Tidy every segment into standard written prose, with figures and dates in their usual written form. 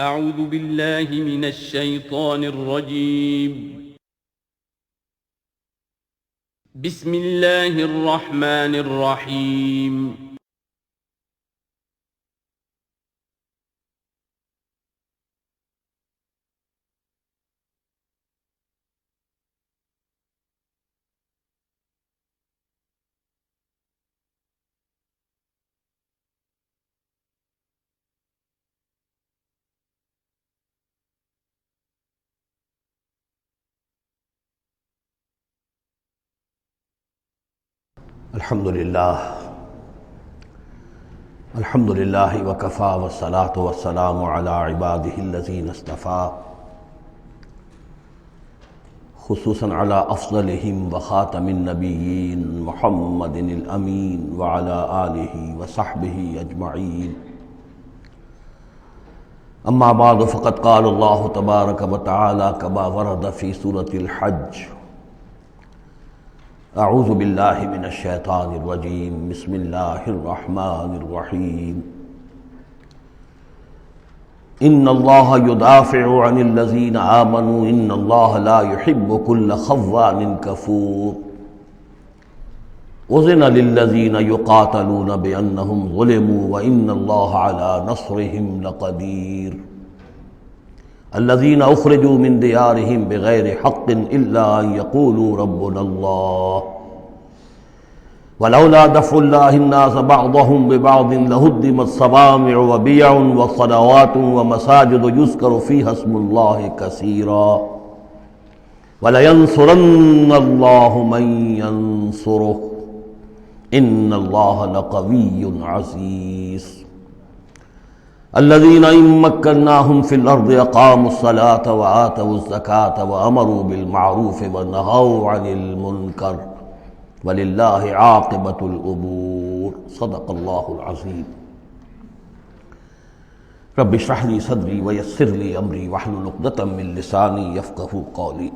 اعوذ باللہ من الشیطان الرجیم بسم اللہ الرحمن الرحیم الحمد للہ وکفا والصلاة والسلام علی عباده الذین اصطفى خصوصاً علی افضلهم وخاتم النبیین محمد الامین وعلی آلہ وصحبہ اجمعین اما بعد فقد قال اللہ تبارک وتعالی کما ورد فی سورة الحج اعوذ باللہ من الشیطان الرجیم بسم اللہ الرحمن الرحیم ان اللہ یدافع عن الذین آمنوا ان اللہ لا يحب كل خوان کفور اذن للذین یقاتلون بانہم ظلموا وان اللہ علی نصرہم لقدیر الذين اخرجوا من ديارهم بغير حق الا ان يقولوا ربنا الله ولولا دفع الله الناس بعضهم ببعض لهدمت صوامع وبيع وصلوات ومساجد يذكر فيها اسم الله كثيرا ولينصرن الله من ينصره ان الله لقوي عزيز الذين إن مكناهم في الأرض أقاموا الصلاة وآتوا الزكاة وأمروا بالمعروف ونهوا عن المنكر ولله عاقبة الأمور صدق الله العظيم رب اشرح لي صدري ويسر لي أمري واحلل عقدة من لساني يفقهوا قولي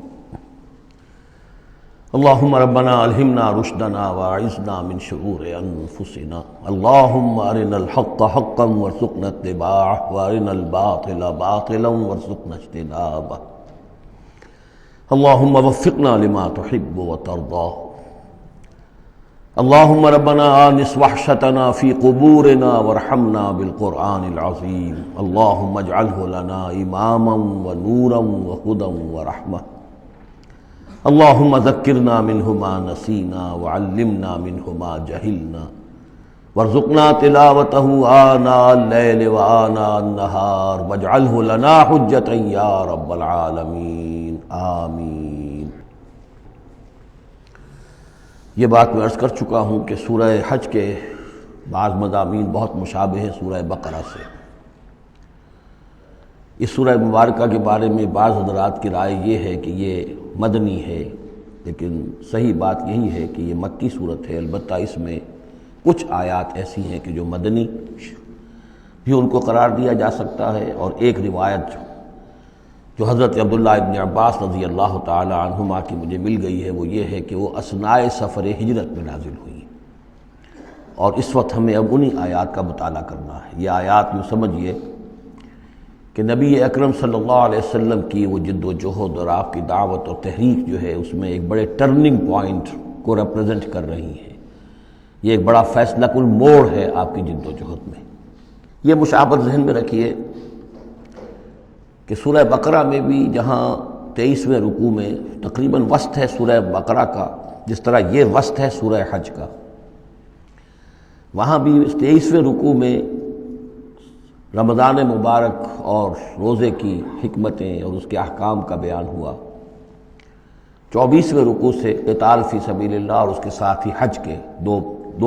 اللهم ربنا الہمنا رشدنا واعذنا من شرور انفسنا اللهم ارنا الحق حقا وارزقنا اتباعه وارنا الباطل باطلا وارزقنا اجتنابه اللهم وفقنا لما تحب وترضى اللهم ربنا آنس وحشتنا في قبورنا وارحمنا بالقرآن العظيم اللهم اجعله لنا إماما ونورا وهدى ورحمة اللهم ذکرنا منہ ما نسینا وعلمنا منہ ما جہلنا وارزقنا تلاوته آناء اللیل وآناء النہار واجعلہ لنا حجتا یا رب العالمین آمین۔ یہ بات میں عرض کر چکا ہوں کہ سورہ حج کے بعض مضامین بہت مشابہ ہیں سورہ بقرہ سے۔ اس سورہ مبارکہ کے بارے میں بعض حضرات کی رائے یہ ہے کہ یہ مدنی ہے، لیکن صحیح بات یہی ہے کہ یہ مکی صورت ہے۔ البتہ اس میں کچھ آیات ایسی ہیں کہ جو مدنی بھی ان کو قرار دیا جا سکتا ہے، اور ایک روایت جو حضرت عبداللہ ابن عباس رضی اللہ تعالی عنہما کی مجھے مل گئی ہے وہ یہ ہے کہ وہ اثناء سفر ہجرت میں نازل ہوئی، اور اس وقت ہمیں اب انہی آیات کا مطالعہ کرنا ہے۔ یہ آیات یوں سمجھیے کہ نبی اکرم صلی اللہ علیہ وسلم کی وہ جد و جہد اور آپ کی دعوت اور تحریک جو ہے اس میں ایک بڑے ٹرننگ پوائنٹ کو ریپرزنٹ کر رہی ہیں۔ یہ ایک بڑا فیصلہ کن موڑ ہے آپ کی جد و جہد میں۔ یہ مشابہت ذہن میں رکھیے کہ سورہ بقرہ میں بھی جہاں 23ویں رکوع میں تقریباً وسط ہے سورہ بقرہ کا، جس طرح یہ وسط ہے سورہ حج کا، وہاں بھی 23ویں رکوع میں رمضان مبارک اور روزے کی حکمتیں اور اس کے احکام کا بیان ہوا۔ 24ویں رکوع سے قتال فی سبیل اللہ اور اس کے ساتھ ہی حج کے دو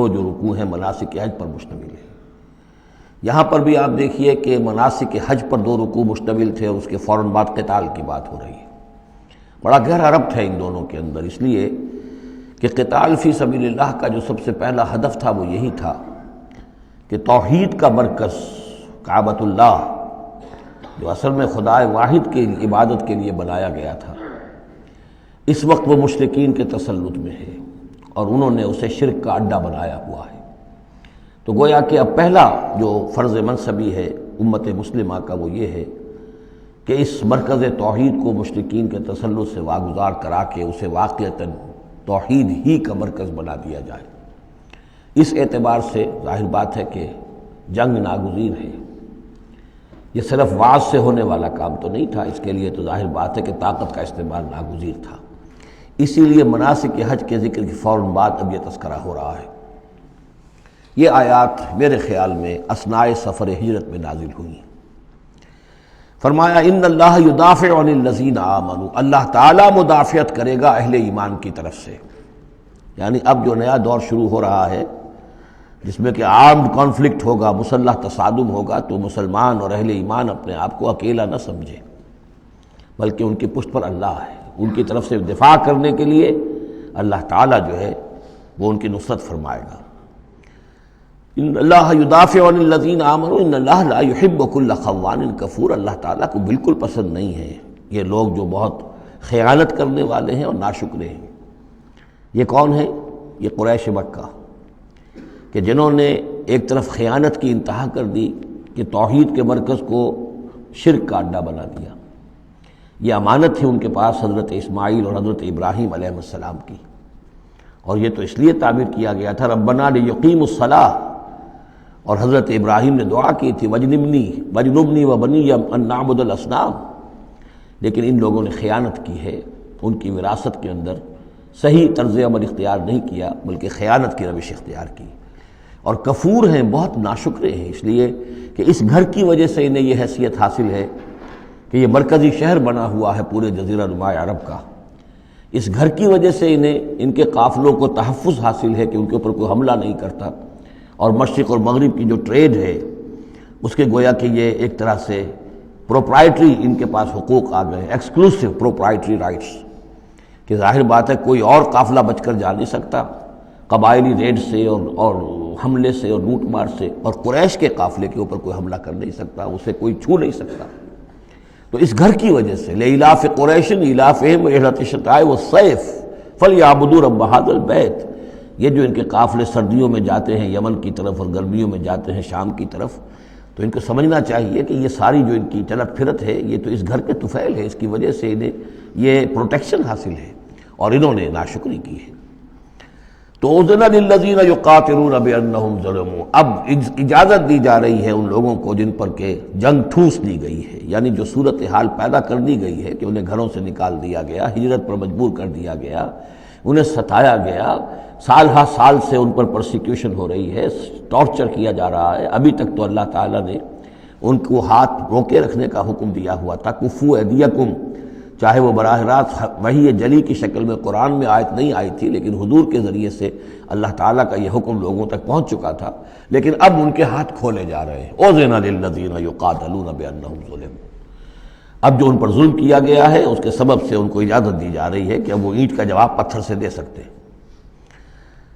جو رکوع ہیں مناسک حج پر مشتمل ہیں۔ یہاں پر بھی آپ دیکھیے کہ مناسک حج پر 2 رکوع مشتمل تھے اور اس کے فوراً بعد قتال کی بات ہو رہی ہے۔ بڑا گہرا ربط ہے ان دونوں کے اندر، اس لیے کہ قتال فی سبیل اللہ کا جو سب سے پہلا ہدف تھا وہ یہی تھا کہ توحید کا مرکز کعبۃ اللہ جو اصل میں خدا واحد کی عبادت کے لیے بنایا گیا تھا، اس وقت وہ مشرکین کے تسلط میں ہے اور انہوں نے اسے شرک کا اڈا بنایا ہوا ہے۔ تو گویا کہ اب پہلا جو فرض منصبی ہے امت مسلمہ کا وہ یہ ہے کہ اس مرکز توحید کو مشرکین کے تسلط سے واگزار کرا کے اسے واقعتاً توحید ہی کا مرکز بنا دیا جائے۔ اس اعتبار سے ظاہر بات ہے کہ جنگ ناگزیر ہے۔ یہ صرف وعظ سے ہونے والا کام تو نہیں تھا، اس کے لیے تو ظاہر بات ہے کہ طاقت کا استعمال ناگزیر تھا۔ اسی لیے مناسک حج کے ذکر کے فوراً بعد اب یہ تذکرہ ہو رہا ہے۔ یہ آیات میرے خیال میں اثناء سفر ہجرت میں نازل ہوئی ہیں۔ فرمایا ان اللہ یدافع عن الذین آمنوا، اللہ تعالیٰ مدافعت کرے گا اہل ایمان کی طرف سے۔ یعنی اب جو نیا دور شروع ہو رہا ہے جس میں کہ آرمڈ کانفلکٹ ہوگا، مسلح تصادم ہوگا، تو مسلمان اور اہل ایمان اپنے آپ کو اکیلا نہ سمجھے، بلکہ ان کی پشت پر اللہ ہے۔ ان کی طرف سے دفاع کرنے کے لیے اللہ تعالیٰ جو ہے وہ ان کی نصرت فرمائے گا۔ ان اللہ یدافع عن الذین آمنوا ان اللہ لا یحب کل خوان کفور، اللہ تعالیٰ کو بالکل پسند نہیں ہے یہ لوگ جو بہت خیانت کرنے والے ہیں اور ناشکرے ہیں۔ یہ کون ہیں؟ یہ قریش مکہ کہ جنہوں نے ایک طرف خیانت کی انتہا کر دی کہ توحید کے مرکز کو شرک کا اڈا بنا دیا۔ یہ امانت تھی ان کے پاس حضرت اسماعیل اور حضرت ابراہیم علیہ السلام کی، اور یہ تو اس لیے تعبیر کیا گیا تھا ربنا لیقیموا الصلاۃ، اور حضرت ابراہیم نے دعا کی تھی وجنبنی وبنی ان نعبد الاصنام، لیکن ان لوگوں نے خیانت کی ہے، ان کی وراثت کے اندر صحیح طرز عمل اختیار نہیں کیا بلکہ خیانت کی روش اختیار کی، اور کفور ہیں، بہت ناشکرے ہیں، اس لیے کہ اس گھر کی وجہ سے انہیں یہ حیثیت حاصل ہے کہ یہ مرکزی شہر بنا ہوا ہے پورے جزیرہ نما عرب کا۔ اس گھر کی وجہ سے انہیں ان کے قافلوں کو تحفظ حاصل ہے کہ ان کے اوپر کوئی حملہ نہیں کرتا، اور مشرق اور مغرب کی جو ٹریڈ ہے اس کے گویا کہ یہ ایک طرح سے پروپرائٹری ان کے پاس حقوق آ گئے، ایکسکلوسیو پروپرائٹری رائٹس، کہ ظاہر بات ہے کوئی اور قافلہ بچ کر جا نہیں سکتا قبائلی ریڈ سے اور حملے سے اور لوٹ مار سے، اور قریش کے قافلے کے اوپر کوئی حملہ کر نہیں سکتا، اسے کوئی چھو نہیں سکتا۔ تو اس گھر کی وجہ سے لإلاف قریش إِلَافِهِمْ رِحْلَةَ الشِّتَاءِ وَالصَّيْفِ فَلْيَعْبُدُوا رَبَّ هَذَا الْبَيْتِ، یہ جو ان کے قافلے سردیوں میں جاتے ہیں یمن کی طرف اور گرمیوں میں جاتے ہیں شام کی طرف، تو ان کو سمجھنا چاہیے کہ یہ ساری جو ان کی چلت پھرت ہے یہ تو اس گھر کے طفیل ہے، اس کی وجہ سے انہیں یہ پروٹیکشن حاصل ہے، اور انہوں نے ناشکری کی ہے۔ تو اذن للذین یقاتلون بانہم ظلموا، اب اجازت دی جا رہی ہے ان لوگوں کو جن پر کہ جنگ ٹھوس دی گئی ہے، یعنی جو صورتحال پیدا کر دی گئی ہے کہ انہیں گھروں سے نکال دیا گیا، ہجرت پر مجبور کر دیا گیا، انہیں ستایا گیا، سال ہا سال سے ان پر پرسیکیوشن ہو رہی ہے، ٹارچر کیا جا رہا ہے۔ ابھی تک تو اللہ تعالیٰ نے ان کو ہاتھ روکے رکھنے کا حکم دیا ہوا تھا، کفو ایدیکم، چاہے وہ براہ راست وحی جلی کی شکل میں قرآن میں آیت نہیں آئی تھی، لیکن حضور کے ذریعے سے اللہ تعالیٰ کا یہ حکم لوگوں تک پہنچ چکا تھا، لیکن اب ان کے ہاتھ کھولے جا رہے ہیں۔ اذن للذین یقاتلون بانہم ظلموا، اب جو ان پر ظلم کیا گیا ہے اس کے سبب سے ان کو اجازت دی جا رہی ہے کہ اب وہ اینٹ کا جواب پتھر سے دے سکتے ہیں۔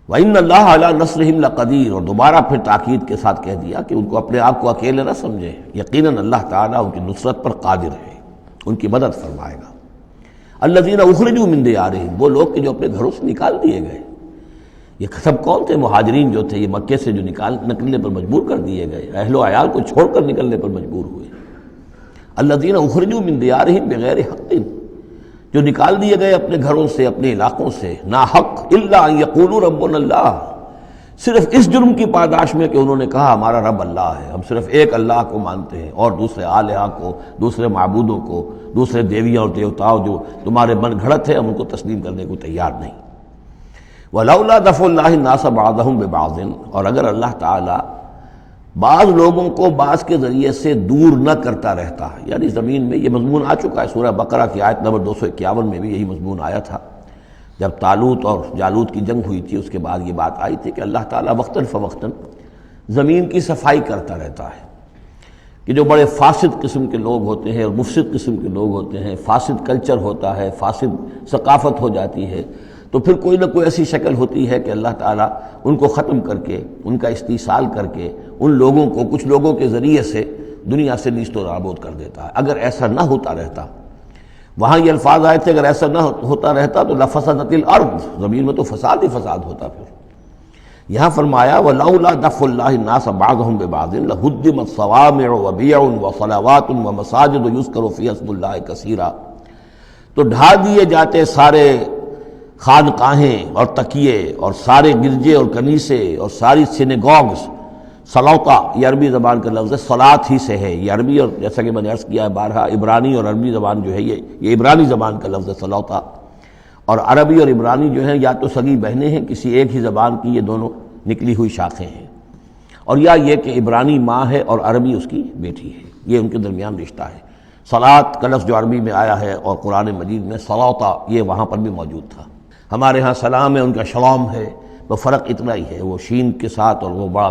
وَإِنَّ اللَّهَ عَلَىٰ نَصْرِهِمْ لَقَدِيرٌ، اور دوبارہ پھر تاکید کے ساتھ کہہ دیا کہ ان کو اپنے آپ کو اکیلے نہ سمجھیں، یقیناً اللہ تعالیٰ ان کی نصرت پر قادر ہے، ان کی مدد فرمائے گا۔ الذین اخرجوا من دیارہم، وہ لوگ کہ جو اپنے گھروں سے نکال دیے گئے، یہ سب کون تھے؟ مہاجرین جو تھے، یہ مکے سے جو نکلنے پر مجبور کر دیے گئے، اہل و عیال کو چھوڑ کر نکلنے پر مجبور ہوئے۔ الذین اخرجوا من دیارہم بغیر حق، جو نکال دیے گئے اپنے گھروں سے، اپنے علاقوں سے نا حق، الا ان یقولوا ربنا اللہ، صرف اس جرم کی پاداش میں کہ انہوں نے کہا ہمارا رب اللہ ہے، ہم صرف ایک اللہ کو مانتے ہیں اور دوسرے آلہہ کو، دوسرے معبودوں کو، دوسرے دیویوں اور دیوتاؤں جو تمہارے من گھڑت ہے ہم ان کو تسلیم کرنے کو تیار نہیں۔ وَلَوْلَا دَفْعُ اللَّهِ النَّاسَ بَعْضَهُمْ بِبَعْضٍ، اور اگر اللہ تعالیٰ بعض لوگوں کو بعض کے ذریعے سے دور نہ کرتا رہتا، یعنی زمین میں یہ مضمون آ چکا ہے، سورہ بقرہ کی آیت نمبر 251 میں بھی یہی مضمون آیا تھا، جب طالوت اور جالوت کی جنگ ہوئی تھی، اس کے بعد یہ بات آئی تھی کہ اللہ تعالیٰ وقتاً فوقتاً زمین کی صفائی کرتا رہتا ہے، کہ جو بڑے فاسد قسم کے لوگ ہوتے ہیں اور مفسد قسم کے لوگ ہوتے ہیں، فاسد کلچر ہوتا ہے، فاسد ثقافت ہو جاتی ہے، تو پھر کوئی نہ کوئی ایسی شکل ہوتی ہے کہ اللہ تعالیٰ ان کو ختم کر کے، ان کا استیصال کر کے، ان لوگوں کو کچھ لوگوں کے ذریعے سے دنیا سے نیست و نابود کر دیتا ہے۔ اگر ایسا نہ ہوتا رہتا، وہاں یہ الفاظ آئے تھے اگر ایسا نہ ہوتا رہتا تو لفسدت الارض، زمین میں تو فساد ہی فساد ہوتا پھر، یہاں فرمایا وَلَوْلَا دَفْعُ اللَّهِ النَّاسَ بَعْضَهُم بِبَعْضٍ لَهُدِّمَتْ صَوَامِعُ وَبِيَعٌ وَصَلَوَاتٌ وَمَسَاجِدُ يُذْكَرُ فِيهَا اسْمُ اللَّهِ كَثِيرًا، تو ڈھا دیے جاتے سارے خانقاہیں اور تکیے اور سارے گرجے اور کنیسے اور ساری سینیگوگز۔ صلوتا یہ عربی زبان کا لفظ ہے، صلاۃ ہی سے ہے، یہ عربی، اور جیسا کہ میں نے عرض کیا ہے بارہا، عبرانی اور عربی زبان جو ہے یہ عبرانی زبان کا لفظ ہے صلوتا، اور عربی اور عبرانی جو ہیں یا تو سگی بہنیں ہیں، کسی ایک ہی زبان کی یہ دونوں نکلی ہوئی شاخیں ہیں، اور یا یہ کہ عبرانی ماں ہے اور عربی اس کی بیٹی ہے، یہ ان کے درمیان رشتہ ہے۔ صلاۃ کا لفظ جو عربی میں آیا ہے اور قرآن مجید میں صلوتا یہ وہاں پر بھی موجود تھا۔ ہمارے ہاں سلام ہے، ان کا شلام ہے، وہ فرق اتنا ہی ہے، وہ شین کے ساتھ اور وہ بڑا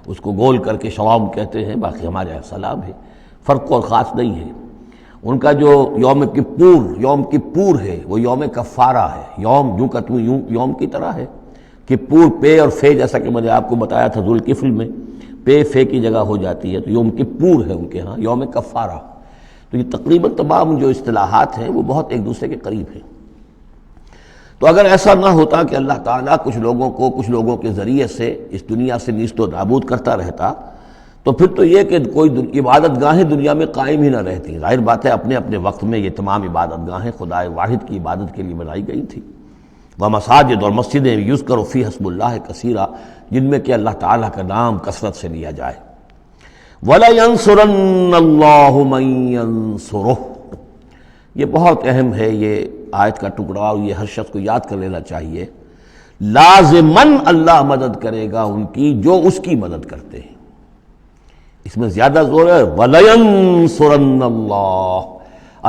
اس کو گول کر کے شلام کہتے ہیں، باقی ہمارے یہاں سلام ہے، فرق اور خاص نہیں ہے۔ ان کا جو یوم کپور ہے وہ یوم کفارہ ہے، یوم جو کہ یوں یوم کی طرح ہے، کپور پے اور فے، جیسا کہ میں نے آپ کو بتایا تھا ذوالکفل میں پے فے کی جگہ ہو جاتی ہے، تو یوم کپور ہے ان کے ہاں، یوم کفارہ۔ تو یہ تقریباً تمام جو اصطلاحات ہیں وہ بہت ایک دوسرے کے قریب ہیں۔ تو اگر ایسا نہ ہوتا کہ اللہ تعالیٰ کچھ لوگوں کے ذریعے سے اس دنیا سے نیست و نابود کرتا رہتا، تو پھر تو یہ کہ کوئی عبادت گاہیں دنیا میں قائم ہی نہ رہتی۔ ظاہر بات ہے اپنے اپنے وقت میں یہ تمام عبادت گاہیں خدا واحد کی عبادت کے لیے بنائی گئی تھیں، وہ مساجد اور مسجدیں یذکر فیہا اسم اللہ کثیرا، جن میں کہ اللہ تعالیٰ کا نام کثرت سے لیا جائے۔ وَلَيَنصُرَنَّ اللَّهُ مَن يَنصُرُهُ، یہ بہت اہم ہے، یہ آیت کا ٹکڑا، اور یہ ہر شخص کو یاد کر لینا چاہیے۔ لازماً اللہ مدد کرے گا ان کی جو اس کی مدد کرتے ہیں، اس میں زیادہ زور ہے وَلَيَنصُرَنَّ اللَّهُ۔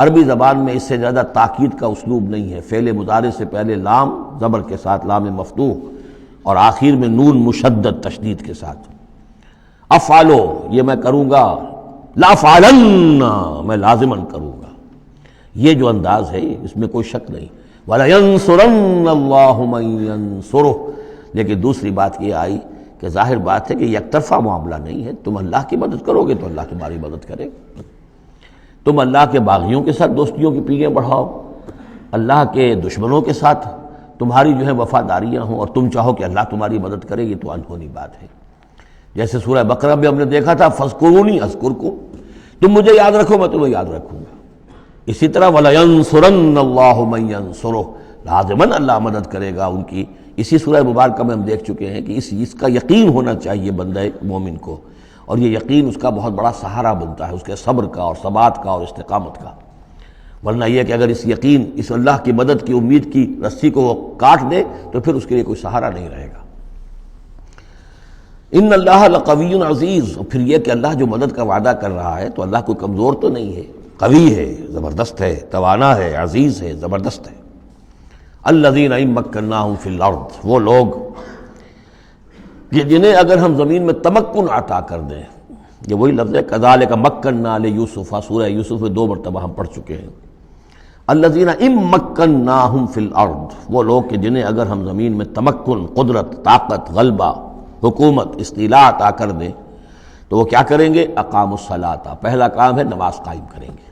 عربی زبان میں اس سے زیادہ تاکید کا اسلوب نہیں ہے، فعل مضارع سے پہلے لام زبر کے ساتھ، لام مفتوح، اور آخر میں نون مشدد تشدید کے ساتھ۔ افعلو یہ میں کروں گا، لافعلن میں لازماً کروں گا، یہ جو انداز ہے اس میں کوئی شک نہیں۔ وَلَيَنصُرَنَّ اللَّهُ مَن يَنصُرُهُ، لیکن دوسری بات یہ آئی کہ ظاہر بات ہے کہ یک طرفہ معاملہ نہیں ہے، تم اللہ کی مدد کرو گے تو اللہ تمہاری مدد کرے گا۔ تم اللہ کے باغیوں کے ساتھ دوستیوں کی پیلیں بڑھاؤ، اللہ کے دشمنوں کے ساتھ تمہاری جو ہے وفاداریاں ہوں، اور تم چاہو کہ اللہ تمہاری مدد کرے، یہ تو انہونی بات ہے۔ جیسے سورہ بقرہ میں ہم نے دیکھا تھا فَاذْكُرُونِی أَذْكُرْكُمْ، تم مجھے یاد رکھو میں تمہیں یاد رکھوں گا۔ اسی طرح وَلَيَنصُرَنَّ اللَّهُ مَن يَنصُرُهُ، لازماً اللہ مدد کرے گا ان کی۔ اسی سورہ مبارکہ میں ہم دیکھ چکے ہیں کہ اس کا یقین ہونا چاہیے بندہ مومن کو، اور یہ یقین اس کا بہت بڑا سہارا بنتا ہے، اس کے صبر کا اور ثبات کا اور استقامت کا۔ ورنہ یہ کہ اگر اس یقین، اس اللہ کی مدد کی امید کی رسی کو وہ کاٹ دے تو پھر اس کے لیے کوئی سہارا نہیں رہے گا۔ ان اللہ لقوی عزیز، اور پھر یہ کہ اللہ جو مدد کا وعدہ کر رہا ہے تو اللہ کوئی کمزور تو نہیں ہے، قوی ہے، زبردست ہے، توانا ہے، عزیز ہے، زبردست ہے۔ الذین ان مکناہم فی الارض، وہ لوگ جنہیں اگر ہم زمین میں تمکن عطا کر دیں، یہ وہی لفظ ہے کذالک مکننا لیوسف، سورہ یوسف میں 2 مرتبہ ہم پڑھ چکے ہیں۔ الذین ان مکناہم فی الارض، وہ لوگ کہ جنہیں اگر ہم زمین میں تمکن، قدرت، طاقت، غلبہ، حکومت، استیلاء عطا کر دیں تو وہ کیا کریں گے؟ اقاموا الصلاۃ، پہلا کام ہے نماز قائم کریں گے۔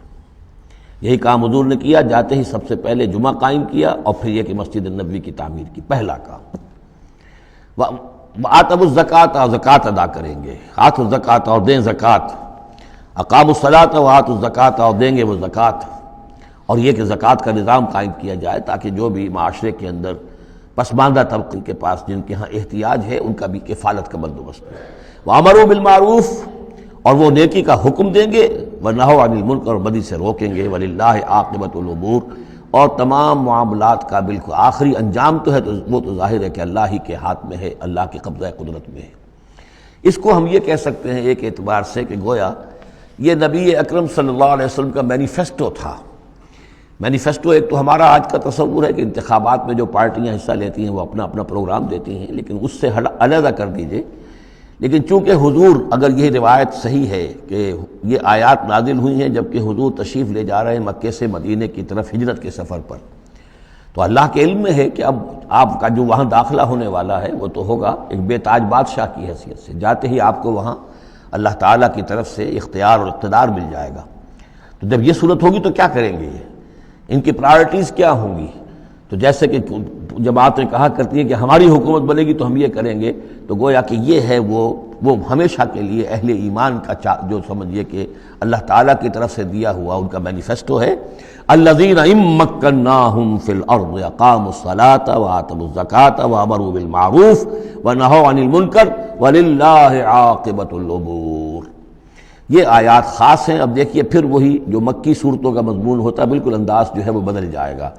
یہی کام حضور نے کیا، جاتے ہی سب سے پہلے جمعہ قائم کیا، اور پھر یہ کہ مسجد نبوی کی تعمیر کی، پہلا کام۔ وآتوا الزکوٰۃ، زکوٰۃ ادا کریں گے، آتوا الزکوٰۃ، اور دیں زکوٰۃ، اقاموا الصلاۃ وآتوا الزکوٰۃ، اور دیں گے وہ زکوٰۃ، اور یہ کہ زکوٰۃ کا نظام قائم کیا جائے تاکہ جو بھی معاشرے کے اندر پسماندہ طبقے کے پاس جن کے ہاں احتیاج ہے ان کا بھی کفالت کا بندوبست ہو۔ وَأَمَرُوا بِالْمَعْرُوفِ، اور وہ نیکی کا حکم دیں گے، وَنَہَوْا عَنِ الْمُنکَرِ، اور بدی سے روکیں گے، وَلِلَّهِ عَاقِبَةُ الْأُمُورِ، اور تمام معاملات کا بالکل آخری انجام تو ہے تو وہ تو ظاہر ہے کہ اللہ ہی کے ہاتھ میں ہے، اللہ کے قبضہ قدرت میں ہے۔ اس کو ہم یہ کہہ سکتے ہیں ایک اعتبار سے کہ گویا یہ نبی اکرم صلی اللہ علیہ وسلم کا مینیفیسٹو تھا۔ مینیفیسٹو ایک تو ہمارا آج کا تصور ہے کہ انتخابات میں جو پارٹیاں حصہ لیتی ہیں وہ اپنا اپنا پروگرام دیتی ہیں، لیکن اس سے علیحدہ کر دیجئے۔ لیکن چونکہ حضور، اگر یہ روایت صحیح ہے کہ یہ آیات نازل ہوئی ہیں جبکہ حضور تشریف لے جا رہے ہیں مکے سے مدینے کی طرف ہجرت کے سفر پر، تو اللہ کے علم میں ہے کہ اب آپ کا جو وہاں داخلہ ہونے والا ہے وہ تو ہوگا ایک بے تاج بادشاہ کی حیثیت سے، جاتے ہی آپ کو وہاں اللہ تعالیٰ کی طرف سے اختیار اور اقتدار مل جائے گا۔ تو جب یہ صورت ہوگی تو کیا کریں گے؟ ان کی پرائرٹیز کیا ہوں گی؟ تو جیسے کہ جماعتیں کہا کرتی ہیں کہ ہماری حکومت بنے گی تو ہم یہ کریں گے، تو گویا کہ یہ ہے وہ ہمیشہ کے لیے اہل ایمان کا جو سمجھیے کہ اللہ تعالیٰ کی طرف سے دیا ہوا ان کا مینیفیسٹو ہے، الذین ان مکناہم فی الارض اقاموا الصلاۃ وآتوا الزکاۃ وامروا بالمعروف ونہوا عن المنکر وللہ عاقبۃ الامور۔ یہ آیات خاص ہیں۔ اب دیکھیے پھر وہی جو مکی صورتوں کا مضمون ہوتا ہے بالکل انداز جو ہے وہ بدل جائے گا۔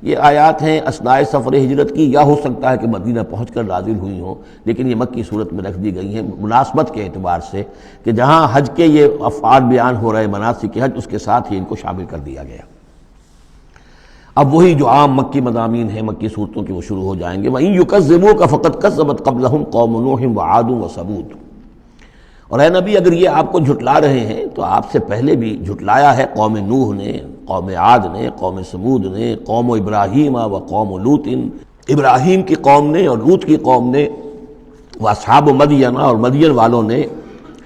یہ آیات ہیں اثناء سفر ہجرت کی، یا ہو سکتا ہے کہ مدینہ پہنچ کر نازل ہوئی ہوں، لیکن یہ مکی صورت میں رکھ دی گئی ہیں مناسبت کے اعتبار سے کہ جہاں حج کے یہ افعال بیان ہو رہے مناسک حج، اس کے ساتھ ہی ان کو شامل کر دیا گیا۔ اب وہی جو عام مکی مضامین ہیں مکی صورتوں کے وہ شروع ہو جائیں گے۔ وَإِن يُكَذِّبُوكَ فَقَدْ كَذَّبَتْ قَبْلَهُمْ قَوْمُ نُوحٍ وَعَادٌ وَثَمُودُ۔ اور اے نبی اگر یہ آپ کو جھٹلا رہے ہیں تو آپ سے پہلے بھی جھٹلایا ہے قوم نوح نے، قوم عاد نے، قوم سمود نے، قوم ابراہیم و قوم لوط، ابراہیم کی قوم نے اور لوط کی قوم نے، واصحاب مدین اور مدین والوں نے،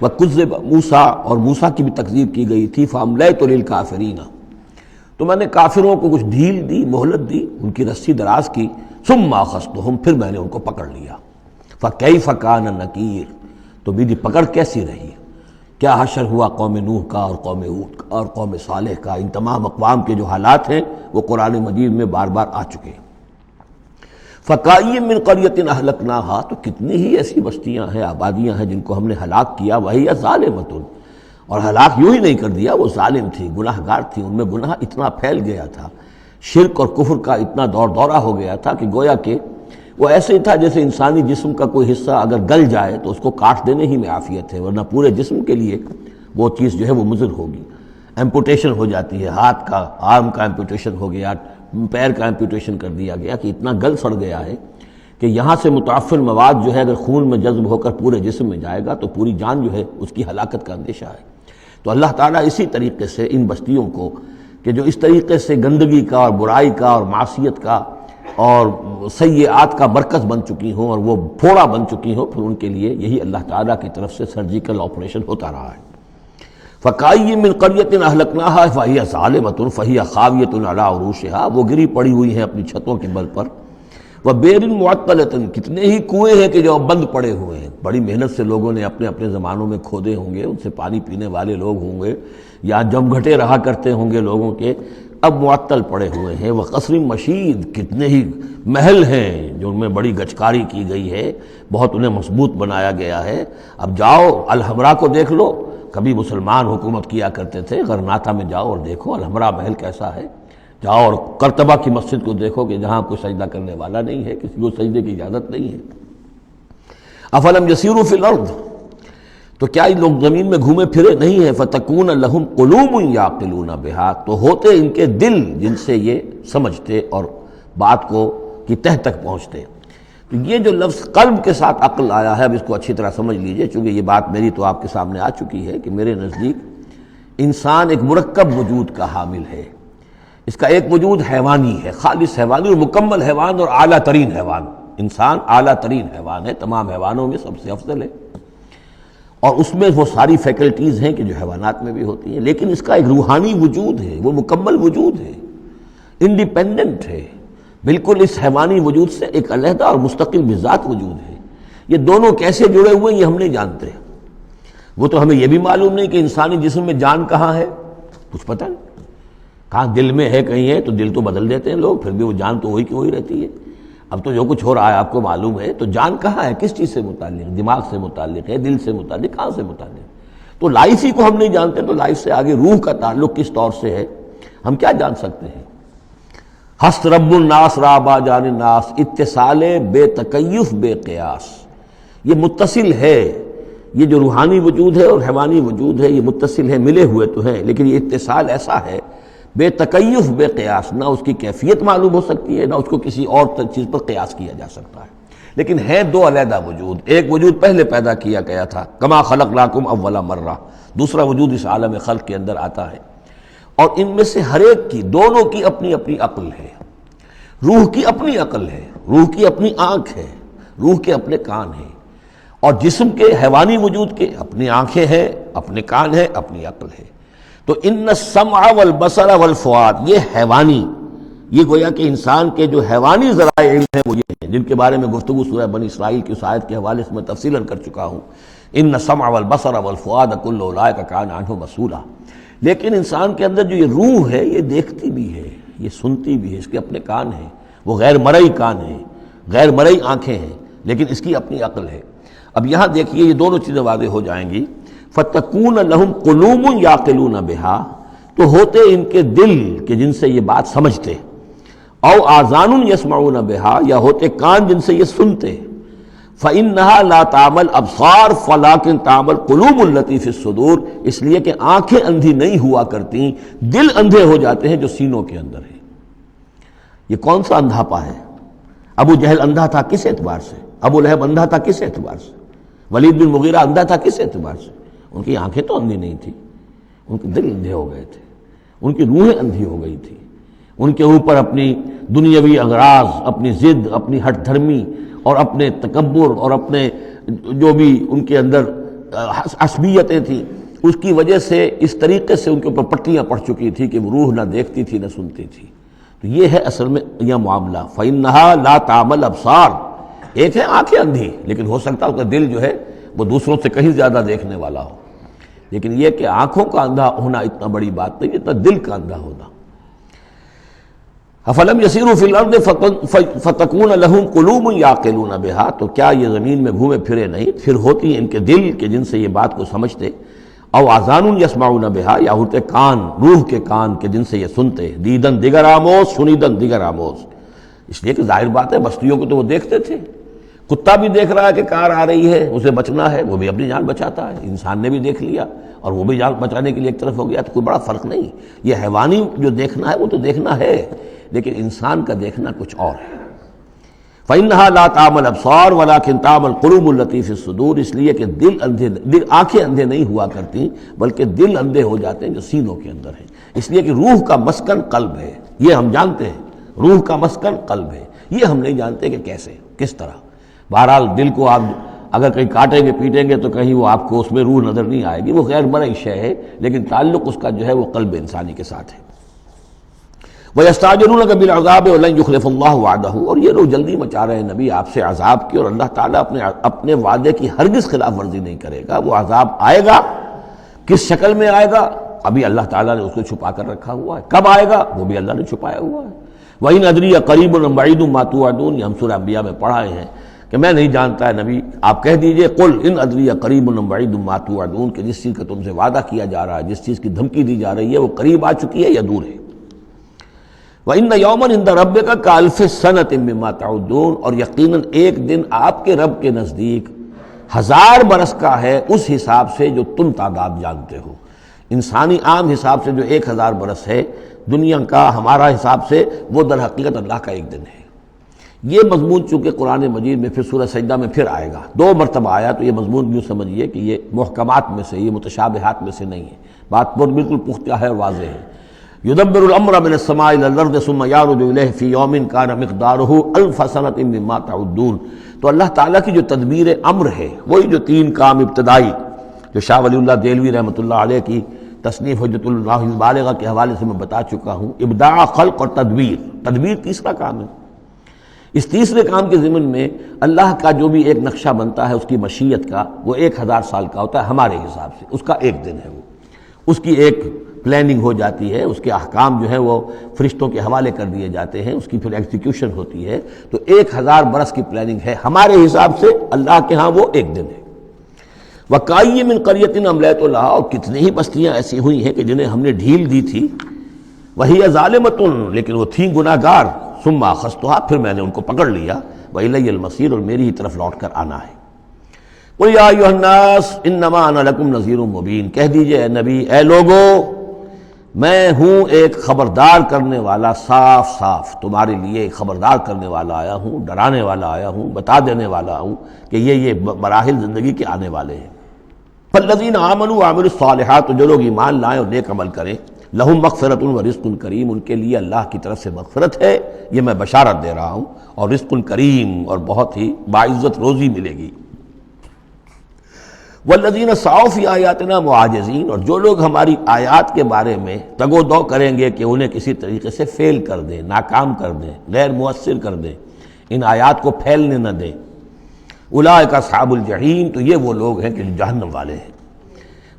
وکذب موسیٰ اور موسیٰ کی بھی تکذیب کی گئی تھی، فاملیت للکافرین، تو میں نے کافروں کو کچھ ڈھیل دی، مہلت دی، ان کی رسی دراز کی، ثم اخذتہم، پھر میں نے ان کو پکڑ لیا، فکیف کان نکیر، تو میری پکڑ کیسی رہی، کیا حشر ہوا قوم نوح کا اور قوم ہود کا اور قوم صالح کا۔ ان تمام اقوام کے جو حالات ہیں وہ قرآن مجید میں بار بار آ چکے ہیں۔ فَكَأَيٍّ مِّن قَرْيَةٍ أَهْلَكْنَاهَا، تو کتنی ہی ایسی بستیاں ہیں، آبادیاں ہیں جن کو ہم نے ہلاک کیا، وَهِيَ ظَالِمَةٌ، اور ہلاک یوں ہی نہیں کر دیا، وہ ظالم تھی، گناہ گار تھی، ان میں گناہ اتنا پھیل گیا تھا، شرک اور کفر کا اتنا دورہ ہو گیا تھا کہ گویا کہ وہ ایسے ہی تھا جیسے انسانی جسم کا کوئی حصہ اگر گل جائے تو اس کو کاٹ دینے ہی میں عافیت ہے، ورنہ پورے جسم کے لیے وہ چیز جو ہے وہ مضر ہوگی۔ ایمپوٹیشن ہو جاتی ہے، ہاتھ کا، آرم کا ایمپوٹیشن ہو گیا، پیر کا ایمپوٹیشن کر دیا گیا کہ اتنا گل سڑ گیا ہے کہ یہاں سے متعفن مواد جو ہے اگر خون میں جذب ہو کر پورے جسم میں جائے گا تو پوری جان جو ہے اس کی ہلاکت کا اندیشہ ہے۔ تو اللہ تعالیٰ اسی طریقے سے ان بستیوں کو کہ جو اس طریقے سے گندگی کا اور برائی کا اور معصیت کا اور سیئات کا مرکز بن چکی ہوں اور وہ پھوڑا بن چکی ہوں، پھر ان کے لیے یہی اللہ تعالیٰ کی طرف سے سرجیکل آپریشن ہوتا رہا ہے۔ فَكَأَيٍّ مِّن قَرْيَةٍ أَهْلَكْنَاهَا فَهِيَ ظَالِمَةٌ فَهِيَ خَاوِيَةٌ عَلَىٰ عُرُوشِهَا، وہ گری پڑی ہوئی ہیں اپنی چھتوں کے بل پر۔ وَبِئْرٍ مُعَطَّلَةٍ، کتنے ہی کنویں ہیں کہ جو بند پڑے ہوئے ہیں، بڑی محنت سے لوگوں نے اپنے اپنے زمانوں میں کھودے ہوں گے، ان سے پانی پینے والے لوگ ہوں گے یا جمگھٹے رہا کرتے ہوں گے لوگوں کے، اب معطل پڑے ہوئے ہیں۔ وقصر مشید، کتنے ہی محل ہیں جو ان میں بڑی گچکاری کی گئی ہے، بہت انہیں مضبوط بنایا گیا ہے۔ اب جاؤ الحمرا کو دیکھ لو، کبھی مسلمان حکومت کیا کرتے تھے، غرناطہ میں جاؤ اور دیکھو الحمرا محل کیسا ہے، جاؤ اور قرطبہ کی مسجد کو دیکھو کہ جہاں کوئی سجدہ کرنے والا نہیں ہے، کسی کو سجدے کی اجازت نہیں ہے۔ افلم یسیروا فی الارض، تو کیا یہ لوگ زمین میں گھومے پھرے نہیں ہیں، فتکون لہم قلوب یعقلون بہا، تو ہوتے ان کے دل جن سے یہ سمجھتے اور بات کو کی تہ تک پہنچتے۔ تو یہ جو لفظ قلب کے ساتھ عقل آیا ہے، اب اس کو اچھی طرح سمجھ لیجئے، چونکہ یہ بات میری تو آپ کے سامنے آ چکی ہے کہ میرے نزدیک انسان ایک مرکب وجود کا حامل ہے۔ اس کا ایک وجود حیوانی ہے، خالص حیوانی اور مکمل حیوان اور اعلیٰ ترین حیوان۔ انسان اعلیٰ ترین حیوان ہے، تمام حیوانوں میں سب سے افضل ہے، اور اس میں وہ ساری فیکلٹیز ہیں کہ جو حیوانات میں بھی ہوتی ہیں، لیکن اس کا ایک روحانی وجود ہے، وہ مکمل وجود ہے، انڈیپینڈنٹ ہے، بالکل اس حیوانی وجود سے ایک علیحدہ اور مستقل بذات وجود ہے۔ یہ دونوں کیسے جڑے ہوئے ہیں یہ ہم نہیں جانتے۔ وہ تو ہمیں یہ بھی معلوم نہیں کہ انسانی جسم میں جان کہاں ہے، کچھ پتہ نہیں، کہاں دل میں ہے کہیں ہے، تو دل تو بدل دیتے ہیں لوگ، پھر بھی وہ جان تو وہی کی وہی رہتی ہے۔ اب تو جو کچھ ہو رہا ہے آپ کو معلوم ہے، تو جان کہاں ہے، کس چیز سے متعلق، دماغ سے متعلق ہے، دل سے متعلق، کہاں سے متعلق؟ تو لائف ہی کو ہم نہیں جانتے، تو لائف سے آگے روح کا تعلق کس طور سے ہے ہم کیا جان سکتے ہیں؟ ہست رب الناس رابع جان الناس، اتصال بے تکیف بے قیاس، یہ متصل ہے، یہ جو روحانی وجود ہے اور حیوانی وجود ہے یہ متصل ہے، ملے ہوئے تو ہیں، لیکن یہ اتصال ایسا ہے بے تکیف بے قیاس، نہ اس کی کیفیت معلوم ہو سکتی ہے، نہ اس کو کسی اور چیز پر قیاس کیا جا سکتا ہے، لیکن ہے دو علیحدہ وجود۔ ایک وجود پہلے پیدا کیا گیا تھا، کما خلقناکم اول مرہ، دوسرا وجود اس عالم خلق کے اندر آتا ہے، اور ان میں سے ہر ایک کی، دونوں کی اپنی اپنی عقل ہے۔ روح کی اپنی عقل ہے، روح کی اپنی آنکھ ہے، روح کے اپنے کان ہیں، اور جسم کے حیوانی وجود کے اپنی آنکھیں ہیں، اپنے کان ہیں، اپنی عقل ہے۔ تو ان السمع والبصر والفؤاد، یہ حیوانی یہ گویا کہ انسان کے جو حیوانی ذرائع علم ہیں وہ یہ ہیں جن کے بارے میں گفتگو سورہ بنی اسرائیل کی اس آیت کے حوالے سے میں تفصیلاً کر چکا ہوں. ان السمع والبصر والفؤاد کل اولئک کان عنہ مسئولا. لیکن انسان کے اندر جو یہ روح ہے یہ دیکھتی بھی ہے، یہ سنتی بھی ہے، اس کے اپنے کان ہیں، وہ غیر مرئی کان ہیں، غیر مرئی آنکھیں ہیں، لیکن اس کی اپنی عقل ہے. اب یہاں دیکھیے یہ دونوں چیزیں واضح ہو جائیں گی. فتکون لہم قلوب یعقلون بہا، تو ہوتے ان کے دل کہ جن سے یہ بات سمجھتے، او آذان یسمعون بہا، یا ہوتے کان جن سے یہ سنتے. فإنها لا تعمل ابصار ولكن تعمل قلوب التي في الصدور، اس لیے کہ آنکھیں اندھی نہیں ہوا کرتی، دل اندھے ہو جاتے ہیں جو سینوں کے اندر ہے. یہ کون سا اندھاپا ہے؟ ابو جہل اندھا تھا کس اعتبار سے؟ ابو لہب اندھا تھا کس اعتبار سے؟ ولید بن مغیرہ اندھا تھا کس اعتبار سے؟ ان کی آنکھیں تو اندھی نہیں تھی، ان کے دل اندھے ہو گئے تھے، ان کی روحیں اندھی ہو گئی تھی. ان کے اوپر اپنی دنیاوی اغراض، اپنی ضد، اپنی ہٹ دھرمی اور اپنے تکبر اور اپنے جو بھی ان کے اندر عصبیتیں تھیں، اس کی وجہ سے اس طریقے سے ان کے اوپر پٹیاں پڑ چکی تھی کہ وہ روح نہ دیکھتی تھی نہ سنتی تھی. تو یہ ہے اصل میں یہ معاملہ. فإنها لا تعمل ابصار، ایک ہے آنکھیں اندھی، لیکن ہو سکتا ہے اس کا دل جو ہے وہ دوسروں سے کہیں زیادہ دیکھنے والا ہو. لیکن یہ کہ آنکھوں کا اندھا ہونا اتنا بڑی بات نہیں، اتنا دل کا اندھا ہونا. افلم یسیروا فی الارض فتکون لہم قلوب یعقلون بہا، تو کیا یہ زمین میں گھومے پھرے نہیں، پھر ہوتی ہیں ان کے دل کہ جن سے یہ بات کو سمجھتے. او آذان یسمعون بہا، یا ہوتے کان، روح کے کان کہ جن سے یہ سنتے. دیدن دیگر آموز، سنیدن دیگر آموز، اس لیے کہ ظاہر بات ہے بستیوں کو تو وہ دیکھتے تھے. کتا بھی دیکھ رہا ہے کہ کار آ رہی ہے، اسے بچنا ہے، وہ بھی اپنی جان بچاتا ہے. انسان نے بھی دیکھ لیا اور وہ بھی جان بچانے کے لیے ایک طرف ہو گیا، تو کوئی بڑا فرق نہیں. یہ حیوانی جو دیکھنا ہے وہ تو دیکھنا ہے، لیکن انسان کا دیکھنا کچھ اور ہے. فإنها لا تعمل ابصار ولكن تعمل قلوب التي في الصدور، اس لیے کہ آنکھیں اندھے نہیں ہوا کرتی بلکہ دل اندھے ہو جاتے ہیں جو سینوں کے اندر ہیں. اس لیے کہ روح کا مسکن قلب ہے، یہ ہم جانتے ہیں، روح کا مسکن قلب ہے. یہ ہم نہیں جانتے کہ کیسے، کس طرح. بہرحال دل کو آپ اگر کہیں کاٹیں گے پیٹیں گے تو کہیں وہ آپ کو اس میں روح نظر نہیں آئے گی، وہ غیر مرئی شے ہے، لیکن تعلق اس کا جو ہے وہ قلب انسانی کے ساتھ ہے. وَيَسْتَعْجِلُونَكَ بِالْعَذَابِ وَلَنْ يُخْلِفَ اللَّهُ وَعْدَهُ، اور یہ لوگ جلدی مچا رہے ہیں نبی آپ سے عذاب کی، اور اللہ تعالیٰ اپنے وعدے کی ہرگز خلاف ورزی نہیں کرے گا. وہ عذاب آئے گا، کس شکل میں آئے گا ابھی اللہ تعالیٰ نے اس کو چھپا کر رکھا ہوا ہے. کب آئے گا وہ بھی اللہ نے چھپایا ہوا ہے. وَإِنْ أَدْرِي أَقَرِيبٌ أَمْ بَعِيدٌ مَا تُوعَدُونَ، یہ ہم سورہ انبیاء میں پڑھائے ہیں کہ میں نہیں جانتا ہے نبی، آپ کہہ دیجئے قُلْ إِنْ أَدْرِي أَقَرِيبٌ أَمْ بَعِيدٌ مَا تُوعَدُونَ، کہ جس چیز کا تم سے وعدہ کیا جا رہا ہے، جس چیز کی دھمکی دی جا رہی ہے وہ قریب آ چکی ہے یا دور ہے. وَإِنَّ يَوْمًا عِندَ رَبِّكَ كَأَلْفِ سَنَةٍ مِّمَّا تَعُدُّونَ، اور یقیناً ایک دن آپ کے رب کے نزدیک 1000 برس کا ہے اس حساب سے جو تم تعداد جانتے ہو. انسانی عام حساب سے جو 1000 برس ہے، دنیا کا ہمارا حساب سے وہ در حقیقت اللہ کا ایک دن ہے. یہ مضمون چونکہ قرآن مجید میں پھر سورہ سجدہ میں پھر آئے گا، 2 مرتبہ آیا، تو یہ مضمون یوں سمجھیے کہ یہ محکمات میں سے، یہ متشابہات میں سے نہیں ہے. بات بالکل پختہ ہے اور واضح ہے. یدبر الامر من السماء الى الارض ثم يعرج الیہ فی یوم کان مقدارہ 1000 سنۃ مما تعدون. تو اللہ تعالیٰ کی جو تدبیر امر ہے، وہی جو 3 کام ابتدائی جو شاہ ولی اللہ دہلوی رحمۃ اللہ علیہ کی تصنیف حجت اللہ البالغہ کے حوالے سے میں بتا چکا ہوں، ابداع، خلق اور تدبیر. تدبیر تیسرا کام ہے. اس تیسرے کام کے ضمن میں اللہ کا جو بھی ایک نقشہ بنتا ہے اس کی مشیت کا، وہ 1000 سال کا ہوتا ہے ہمارے حساب سے، اس کا ایک دن ہے. وہ اس کی ایک پلاننگ ہو جاتی ہے، اس کے احکام جو ہیں وہ فرشتوں کے حوالے کر دیے جاتے ہیں، اس کی پھر ایگزیکیوشن ہوتی ہے. تو 1000 برس کی پلاننگ ہے ہمارے حساب سے، اللہ کے ہاں وہ ایک دن ہے. وَكَأَيٍّ مِّن قَرْيَةٍ أَمْلَيْتُ لَهَا، اور کتنی ہی بستیاں ایسی ہوئی ہیں کہ جنہیں ہم نے ڈھیل دی تھی. وَهِيَ ظَالِمَةٌ، لیکن وہ تھیں گناہ گار. ثُمَّ أَخَذْتُهَا، پھر میں نے ان کو پکڑ لیا. وَإِلَيَّ الْمَصِيرُ، اور میری ہی طرف لوٹ کر آنا ہے. قُلْ يَا أَيُّهَا النَّاسُ إِنَّمَا أَنَا لَكُمْ نَذِيرٌ مُّبِينٌ، کہہ دیجئے اے نبی، اے لوگو، میں ہوں ایک خبردار کرنے والا، صاف صاف تمہارے لیے ایک خبردار کرنے والا آیا ہوں، ڈرانے والا آیا ہوں، بتا دینے والا ہوں کہ یہ مراحل زندگی کے آنے والے ہیں. فالذین آمنوا وعملوا الصالحات، جو لوگ ایمان لائیں اور نیک عمل کریں، لہم مغفرۃ ورزق کریم، ان کے لیے اللہ کی طرف سے مغفرت ہے، یہ میں بشارت دے رہا ہوں، اور رزق کریم، اور بہت ہی باعزت روزی ملے گی. والذین سعوا فی آیاتنا معاجزین، اور جو لوگ ہماری آیات کے بارے میں تگ و دو کریں گے کہ انہیں کسی طریقے سے فیل کر دیں، ناکام کر دیں، غیر مؤثر کر دیں، ان آیات کو پھیلنے نہ دیں، اولئک اصحاب الجحیم، تو یہ وہ لوگ ہیں کہ جو جہنم والے ہیں۔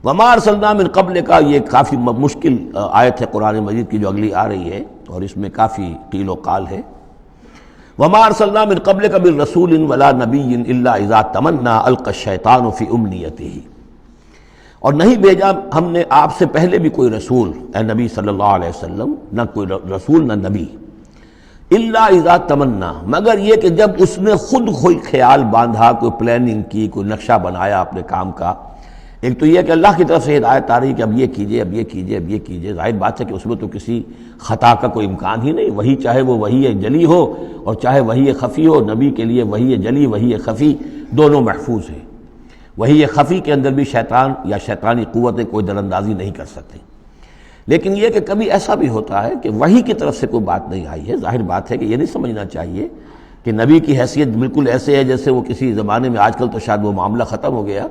وما ارسلنا من قبل کا، یہ کافی مشکل آیت ہے قرآن مجید کی جو اگلی آ رہی ہے، اور اس میں کافی قیل و قال ہے۔ وما ارسلنا من قبلک من رسول ولا نبی الا اذا تمنى القى الشیطان فی امنیتہ، اور نہیں بھیجا ہم نے آپ سے پہلے بھی کوئی رسول، اے نبی صلی اللہ علیہ وسلم، نہ کوئی رسول نہ نبی، الا اذا تمنا، مگر یہ کہ جب اس نے خود کوئی خیال باندھا، کوئی پلاننگ کی، کوئی نقشہ بنایا اپنے کام کا۔ ایک تو یہ کہ اللہ کی طرف سے ہدایت آ رہی کہ اب یہ کیجئے، اب یہ کیجئے، اب یہ کیجئے، ظاہر بات ہے کہ اس میں تو کسی خطا کا کوئی امکان ہی نہیں، وہی چاہے وہ وحی جلی ہو اور چاہے وحی خفی ہو، نبی کے لیے وحی جلی وحی خفی دونوں محفوظ ہیں۔ وحی خفی کے اندر بھی شیطان یا شیطانی قوتیں کوئی در اندازی نہیں کر سکتی، لیکن یہ کہ کبھی ایسا بھی ہوتا ہے کہ وحی کی طرف سے کوئی بات نہیں آئی ہے، ظاہر بات ہے کہ یہ نہیں سمجھنا چاہیے کہ نبی کی حیثیت بالکل ایسے ہے جیسے وہ کسی زمانے میں، آج کل تو شاید وہ معاملہ ختم ہو گیا،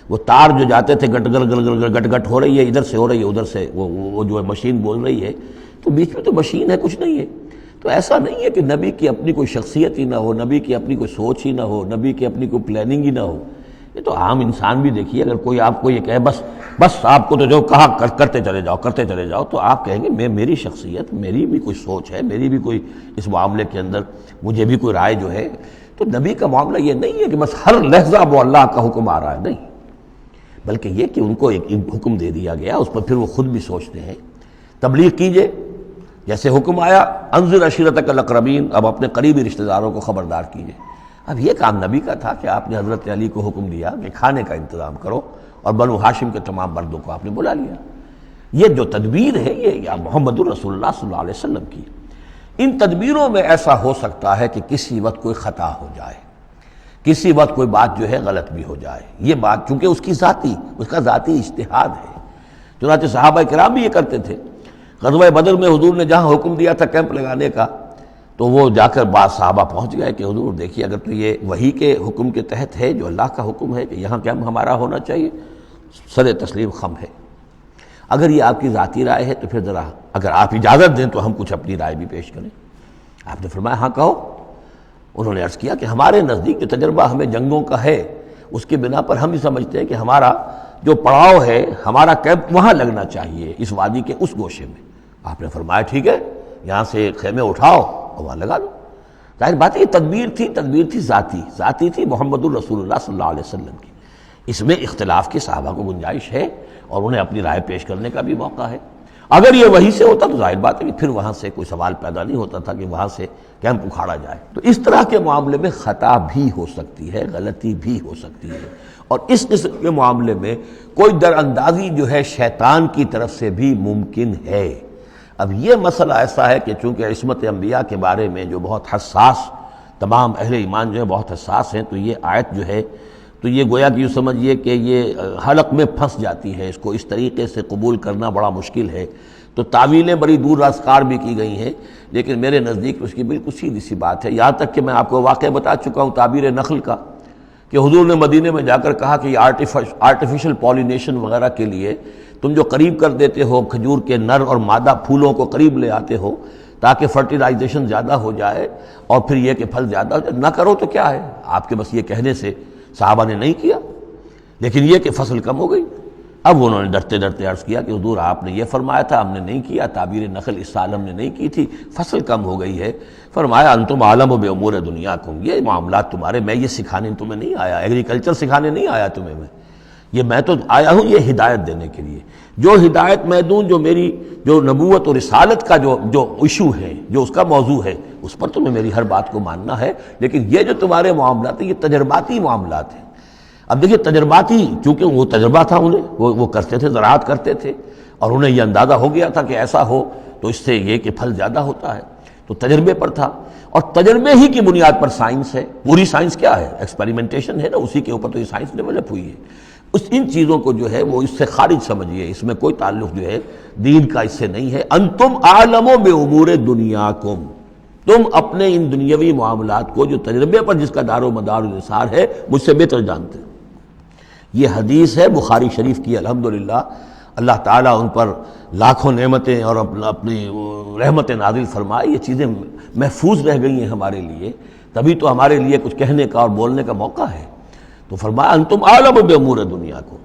وہ تار جو جاتے تھے گٹ گٹ گٹ گٹ گٹ ہو رہی ہے، ادھر سے ہو رہی ہے، ادھر سے وہ جو ہے مشین بول رہی ہے، تو بیچ میں تو مشین ہے، کچھ نہیں ہے۔ تو ایسا نہیں ہے کہ نبی کی اپنی کوئی شخصیت ہی نہ ہو، نبی کی اپنی کوئی سوچ ہی نہ ہو، نبی کی اپنی کوئی پلاننگ ہی نہ ہو۔ یہ تو عام انسان بھی دیکھیے، اگر کوئی آپ کو یہ کہے بس آپ کو تو جو کہا کرتے چلے جاؤ، تو آپ کہیں گے میری شخصیت، میری بھی کوئی سوچ ہے، میری بھی کوئی اس معاملے کے اندر مجھے بھی کوئی رائے جو ہے۔ تو نبی کا معاملہ یہ نہیں ہے کہ بس ہر لحظہ وہ اللہ کا حکم آ رہا ہے، نہیں، بلکہ یہ کہ ان کو ایک حکم دے دیا گیا، اس پر پھر وہ خود بھی سوچتے ہیں۔ تبلیغ کیجئے، جیسے حکم آیا انذر عشیرتک الاقربین، اب اپنے قریبی رشتہ داروں کو خبردار کیجئے۔ اب یہ کام نبی کا تھا کہ آپ نے حضرت علی کو حکم دیا کہ کھانے کا انتظام کرو، اور بنو ہاشم کے تمام مردوں کو آپ نے بلا لیا۔ یہ جو تدبیر ہے یہ یا محمد الرسول اللہ صلی اللہ علیہ وسلم کی، ان تدبیروں میں ایسا ہو سکتا ہے کہ کسی وقت کوئی خطا ہو جائے، کسی وقت کوئی بات جو ہے غلط بھی ہو جائے۔ یہ بات چونکہ اس کا ذاتی اجتہاد ہے، چنانچہ صحابہ کرام بھی یہ کرتے تھے۔ غزوہ بدر میں حضور نے جہاں حکم دیا تھا کیمپ لگانے کا، تو وہ جا کر بعض صحابہ پہنچ گئے کہ حضور دیکھیے اگر تو یہ وحی کے حکم کے تحت ہے، جو اللہ کا حکم ہے کہ یہاں کیمپ ہمارا ہونا چاہیے، سر تسلیم خم ہے۔ اگر یہ آپ کی ذاتی رائے ہے تو پھر ذرا اگر آپ اجازت دیں تو ہم کچھ اپنی رائے بھی پیش کریں۔ آپ نے فرمایا ہاں کہو۔ انہوں نے عرض کیا کہ ہمارے نزدیک جو تجربہ ہمیں جنگوں کا ہے، اس کے بنا پر ہم بھی سمجھتے ہیں کہ ہمارا جو پڑاؤ ہے، ہمارا کیمپ وہاں لگنا چاہیے، اس وادی کے اس گوشے میں۔ آپ نے فرمایا ٹھیک ہے، یہاں سے خیمے اٹھاؤ اور وہاں لگا دو۔ ظاہر بات ہے یہ تدبیر تھی ذاتی تھی محمد الرسول اللہ صلی اللہ علیہ وسلم کی۔ اس میں اختلاف کی صحابہ کو گنجائش ہے اور انہیں اپنی رائے پیش کرنے کا بھی موقع ہے۔ اگر یہ وہی سے ہوتا تو ظاہر بات ہے کہ پھر وہاں سے کوئی سوال پیدا نہیں ہوتا تھا کہ وہاں سے کیمپ اکھاڑا جائے۔ تو اس طرح کے معاملے میں خطا بھی ہو سکتی ہے، غلطی بھی ہو سکتی ہے، اور اس قسم کے معاملے میں کوئی در اندازی جو ہے شیطان کی طرف سے بھی ممکن ہے۔ اب یہ مسئلہ ایسا ہے کہ چونکہ عصمت انبیاء کے بارے میں جو بہت حساس، تمام اہل ایمان جو ہے بہت حساس ہیں، تو یہ آیت جو ہے تو یہ گویا کہ یوں سمجھیے کہ یہ حلق میں پھنس جاتی ہے، اس کو اس طریقے سے قبول کرنا بڑا مشکل ہے۔ تو تعویلیں بڑی دور راسکار بھی کی گئی ہیں، لیکن میرے نزدیک اس کی بالکل سیدھی سی بات ہے۔ یہاں تک کہ میں آپ کو واقعہ بتا چکا ہوں تعبیر نخل کا، کہ حضور نے مدینے میں جا کر کہا کہ یہ آرٹیفیشل پولینیشن وغیرہ کے لیے تم جو قریب کر دیتے ہو، کھجور کے نر اور مادہ پھولوں کو قریب لے آتے ہو تاکہ فرٹیلائزیشن زیادہ ہو جائے اور پھر یہ کہ پھل زیادہ ہو جائے، نہ کرو تو کیا ہے، آپ کے بس یہ کہنے سے صحابہ نے نہیں کیا، لیکن یہ کہ فصل کم ہو گئی۔ اب انہوں نے ڈرتے ڈرتے عرض کیا کہ حضور آپ نے یہ فرمایا تھا، ہم نے نہیں کیا، تعبیر نخل اس سال ہم نے نہیں کی تھی، فصل کم ہو گئی ہے۔ فرمایا انتم عالم بامور دنیاکم، یہ معاملات تمہارے، میں یہ سکھانے تمہیں نہیں آیا، ایگریکلچر سکھانے نہیں آیا تمہیں میں تو آیا ہوں یہ ہدایت دینے کے لیے۔ جو ہدایت میں دوں، جو میری جو نبوت اور رسالت کا جو ایشو ہے، جو اس کا موضوع ہے، اس پر تمہیں میری ہر بات کو ماننا ہے، لیکن یہ جو تمہارے معاملات ہیں یہ تجرباتی معاملات ہیں۔ اب دیکھیے تجرباتی، چونکہ وہ تجربہ تھا انہیں، وہ کرتے تھے، زراعت کرتے تھے، اور انہیں یہ اندازہ ہو گیا تھا کہ ایسا ہو تو اس سے یہ کہ پھل زیادہ ہوتا ہے، تو تجربے پر تھا، اور تجربے ہی کی بنیاد پر سائنس ہے۔ پوری سائنس کیا ہے؟ ایکسپیریمنٹیشن ہے نا، اسی کے اوپر تو یہ سائنس ڈیولپ ہوئی ہے۔ ان چیزوں کو جو ہے وہ اس سے خارج سمجھیے، اس میں کوئی تعلق جو ہے دین کا اس سے نہیں ہے۔ انتم عالم بامور دنیاکم، تم اپنے ان دنیاوی معاملات کو جو تجربے پر جس کا دار و مدار و نثار ہے مجھ سے بہتر جانتے، یہ حدیث ہے بخاری شریف کی، الحمدللہ اللہ تعالیٰ ان پر لاکھوں نعمتیں اور اپنی رحمت نازل فرمائے، یہ چیزیں محفوظ رہ گئی ہیں ہمارے لیے، تبھی تو ہمارے لیے کچھ کہنے کا اور بولنے کا موقع ہے۔ تو فرمایا انتم اعلم بامور دنیا کو۔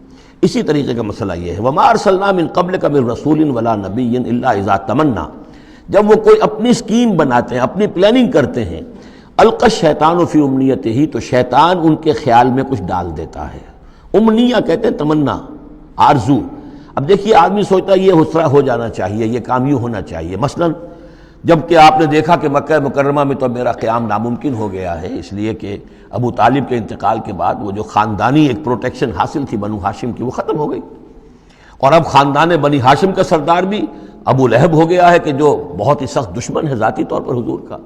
اسی طریقے کا مسئلہ یہ ہے وما ارسلنا من قبلک من رسول ولا نبی الا اذا تمنا، جب وہ کوئی اپنی اسکیم بناتے ہیں، اپنی پلاننگ کرتے ہیں، القى الشیطان فی امنیتہ، تو شیطان ان کے خیال میں کچھ ڈال دیتا ہے۔ امنیہ کہتے ہیں تمنا، آرزو۔ اب دیکھیے آدمی سوچتا ہے یہ حسرہ ہو جانا چاہیے، یہ کام یوں ہونا چاہیے، مثلا جب کہ آپ نے دیکھا کہ مکہ مکرمہ میں تو میرا قیام ناممکن ہو گیا ہے، اس لیے کہ ابو طالب کے انتقال کے بعد وہ جو خاندانی ایک پروٹیکشن حاصل تھی بنو ہاشم کی، وہ ختم ہو گئی، اور اب خاندان بنی ہاشم کا سردار بھی ابو لہب ہو گیا ہے کہ جو بہت ہی سخت دشمن ہے ذاتی طور پر حضور کا۔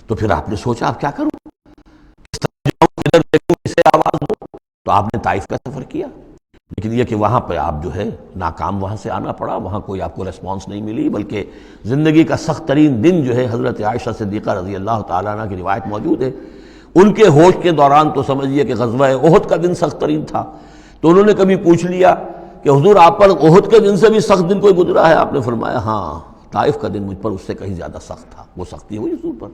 تو پھر آپ نے سوچا اب کیا کروں، کس طرح جاؤں، کدھر دیکھوں، کسے آواز دوں، تو آپ نے طائف کا سفر کیا، لیکن یہ کہ وہاں پہ آپ جو ہے ناکام وہاں سے آنا پڑا، وہاں کوئی آپ کو ریسپانس نہیں ملی، بلکہ زندگی کا سخت ترین دن جو ہے حضرت عائشہ صدیقہ رضی اللہ تعالیٰ عنہ کی روایت موجود ہے، ان کے ہوش کے دوران تو سمجھیے کہ غزوہ احد کا دن سخت ترین تھا، تو انہوں نے کبھی پوچھ لیا کہ حضور آپ پر احد کے دن سے بھی سخت دن کوئی گزرا ہے؟ آپ نے فرمایا ہاں، طائف کا دن مجھ پر اس سے کہیں زیادہ سخت تھا، وہ سختی ہوئی حضور پر۔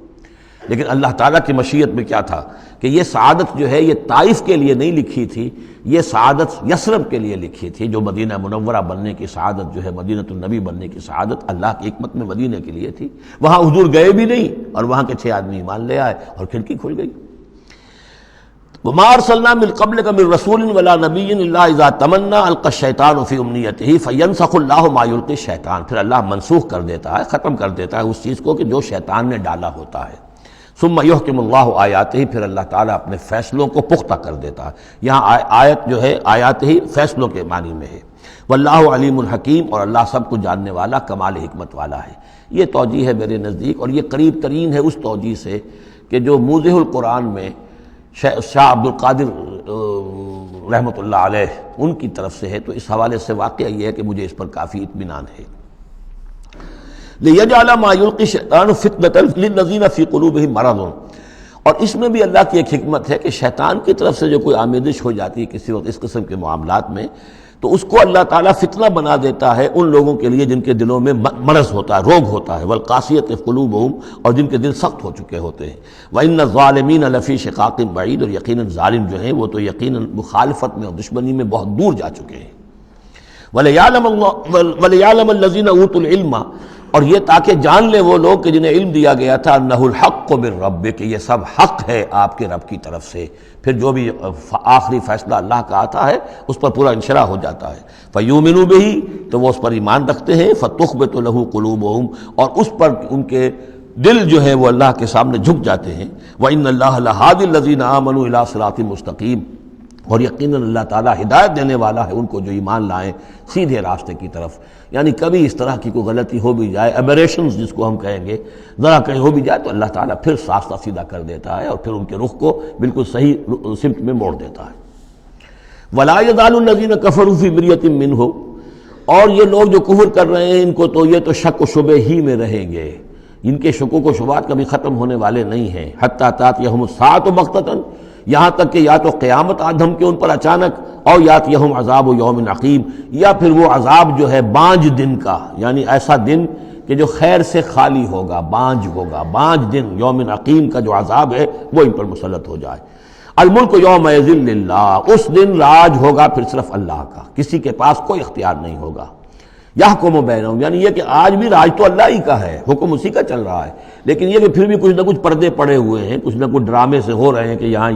لیکن اللہ تعالیٰ کی مشیت میں کیا تھا کہ یہ سعادت جو ہے یہ طائف کے لیے نہیں لکھی تھی، یہ سعادت یثرب کے لیے لکھی تھی، جو مدینہ منورہ بننے کی سعادت جو ہے، مدینہ النبی بننے کی سعادت اللہ کی حکمت میں مدینہ کے لیے تھی۔ وہاں حضور گئے بھی نہیں اور وہاں کے 6 آدمی ایمان لے آئے اور کھڑکی کھل گئی۔ وما ارسلنا من قبلک من رسول ولا نبی الا اذا تمنا القى الشیطان فی امنیتہ فینسخ اللہ ما یلقی الشیطان، پھر اللہ منسوخ کر دیتا ہے، ختم کر دیتا ہے اس چیز کو کہ جو شیطان نے ڈالا ہوتا ہے۔ ثم یحکم اللہ آیاتہ، پھر اللہ تعالیٰ اپنے فیصلوں کو پختہ کر دیتا ہے۔ یہاں آیت جو ہے آیات ہی فیصلوں کے معنی میں ہے۔ واللہ علیم الحکیم، اور اللہ سب کو جاننے والا، کمال حکمت والا ہے۔ یہ توجیہ ہے میرے نزدیک، اور یہ قریب ترین ہے اس توجیہ سے کہ جو موضح القرآن میں شاہ عبد القادر رحمۃ اللہ علیہ ان کی طرف سے ہے، تو اس حوالے سے واقعہ یہ ہے کہ مجھے اس پر کافی اطمینان ہے۔ لِيَجْعَلَ مَا يُلْقِي الشَّيْطَانُ فِتْنَةً لِلَّذِينَ فِي قُلُوبِهِم مَرَضٌ، اور اس میں بھی اللہ کی ایک حکمت ہے کہ شیطان کی طرف سے جو کوئی آمیزش ہو جاتی ہے کسی وقت اس قسم کے معاملات میں، تو اس کو اللہ تعالیٰ فتنہ بنا دیتا ہے ان لوگوں کے لیے جن کے دلوں میں مرض ہوتا ہے، روگ ہوتا ہے، وَالْقَاسِيَةِ قُلُوبُهُمْ، اور جن کے دل سخت ہو چکے ہوتے ہیں۔ وَإِنَّ الظَّالِمِينَ لَفِي شِقَاقٍ بَعِيدٍ، اور یقیناً ظالم جو ہیں وہ تو یقیناً مخالفت میں اور دشمنی میں بہت دور جا چکے ہیں۔ وَلِيَعْلَمَ الَّذِينَ أُوتُوا الْعِلْمَ، اور یہ تاکہ جان لے وہ لوگ کہ جنہیں علم دیا گیا تھا، انہ الحق من ربک، کہ یہ سب حق ہے آپ کے رب کی طرف سے۔ پھر جو بھی آخری فیصلہ اللہ کا آتا ہے اس پر پورا انشراح ہو جاتا ہے۔ فیؤمنوا بہ، تو وہ اس پر ایمان رکھتے ہیں، فتخبت لہ قلوبہم، اور اس پر ان کے دل جو ہے وہ اللہ کے سامنے جھک جاتے ہیں۔ وان اللہ لہادی الذین آمنوا الی صراط مستقیم، اور یقیناً اللہ تعالیٰ ہدایت دینے والا ہے ان کو جو ایمان لائیں سیدھے راستے کی طرف۔ یعنی کبھی اس طرح کی کوئی غلطی ہو بھی جائے، ایبریشنز جس کو ہم کہیں گے، ذرا کہیں ہو بھی جائے تو اللہ تعالیٰ پھر راستہ سیدھا کر دیتا ہے اور پھر ان کے رخ کو بالکل صحیح سمت میں موڑ دیتا ہے۔ وَلَا يَزَالُ الَّذِينَ كَفَرُوا فِي مِرْيَةٍ مِّنْهُ، اور یہ لوگ جو کفر کر رہے ہیں ان کو تو یہ تو شک و شبہ ہی میں رہیں گے، ان کے شکوک و شبہات کبھی ختم ہونے والے نہیں ہیں۔ حَتَّىٰ تَأْتِيَهُمُ السَّاعَةُ بَغْتَةً، یہاں تک کہ یا تو قیامت آ دھمکے ان پر اچانک، اور یاتیہم عذاب یوم عقیم، یا پھر وہ عذاب جو ہے بانج دن کا، یعنی ایسا دن کہ جو خیر سے خالی ہوگا، بانج ہوگا، بانج دن، یوم عقیم کا جو عذاب ہے وہ ان پر مسلط ہو جائے۔ الملک یومئذ للہ، اس دن راج ہوگا پھر صرف اللہ کا، کسی کے پاس کوئی اختیار نہیں ہوگا۔ یحکم بینہم، یعنی یہ کہ آج بھی راج تو اللہ ہی کا ہے، حکم اسی کا چل رہا ہے، لیکن یہ کہ پھر بھی کچھ نہ کچھ پردے پڑے ہوئے ہیں، کچھ نہ کچھ ڈرامے سے ہو رہے ہیں کہ یہاں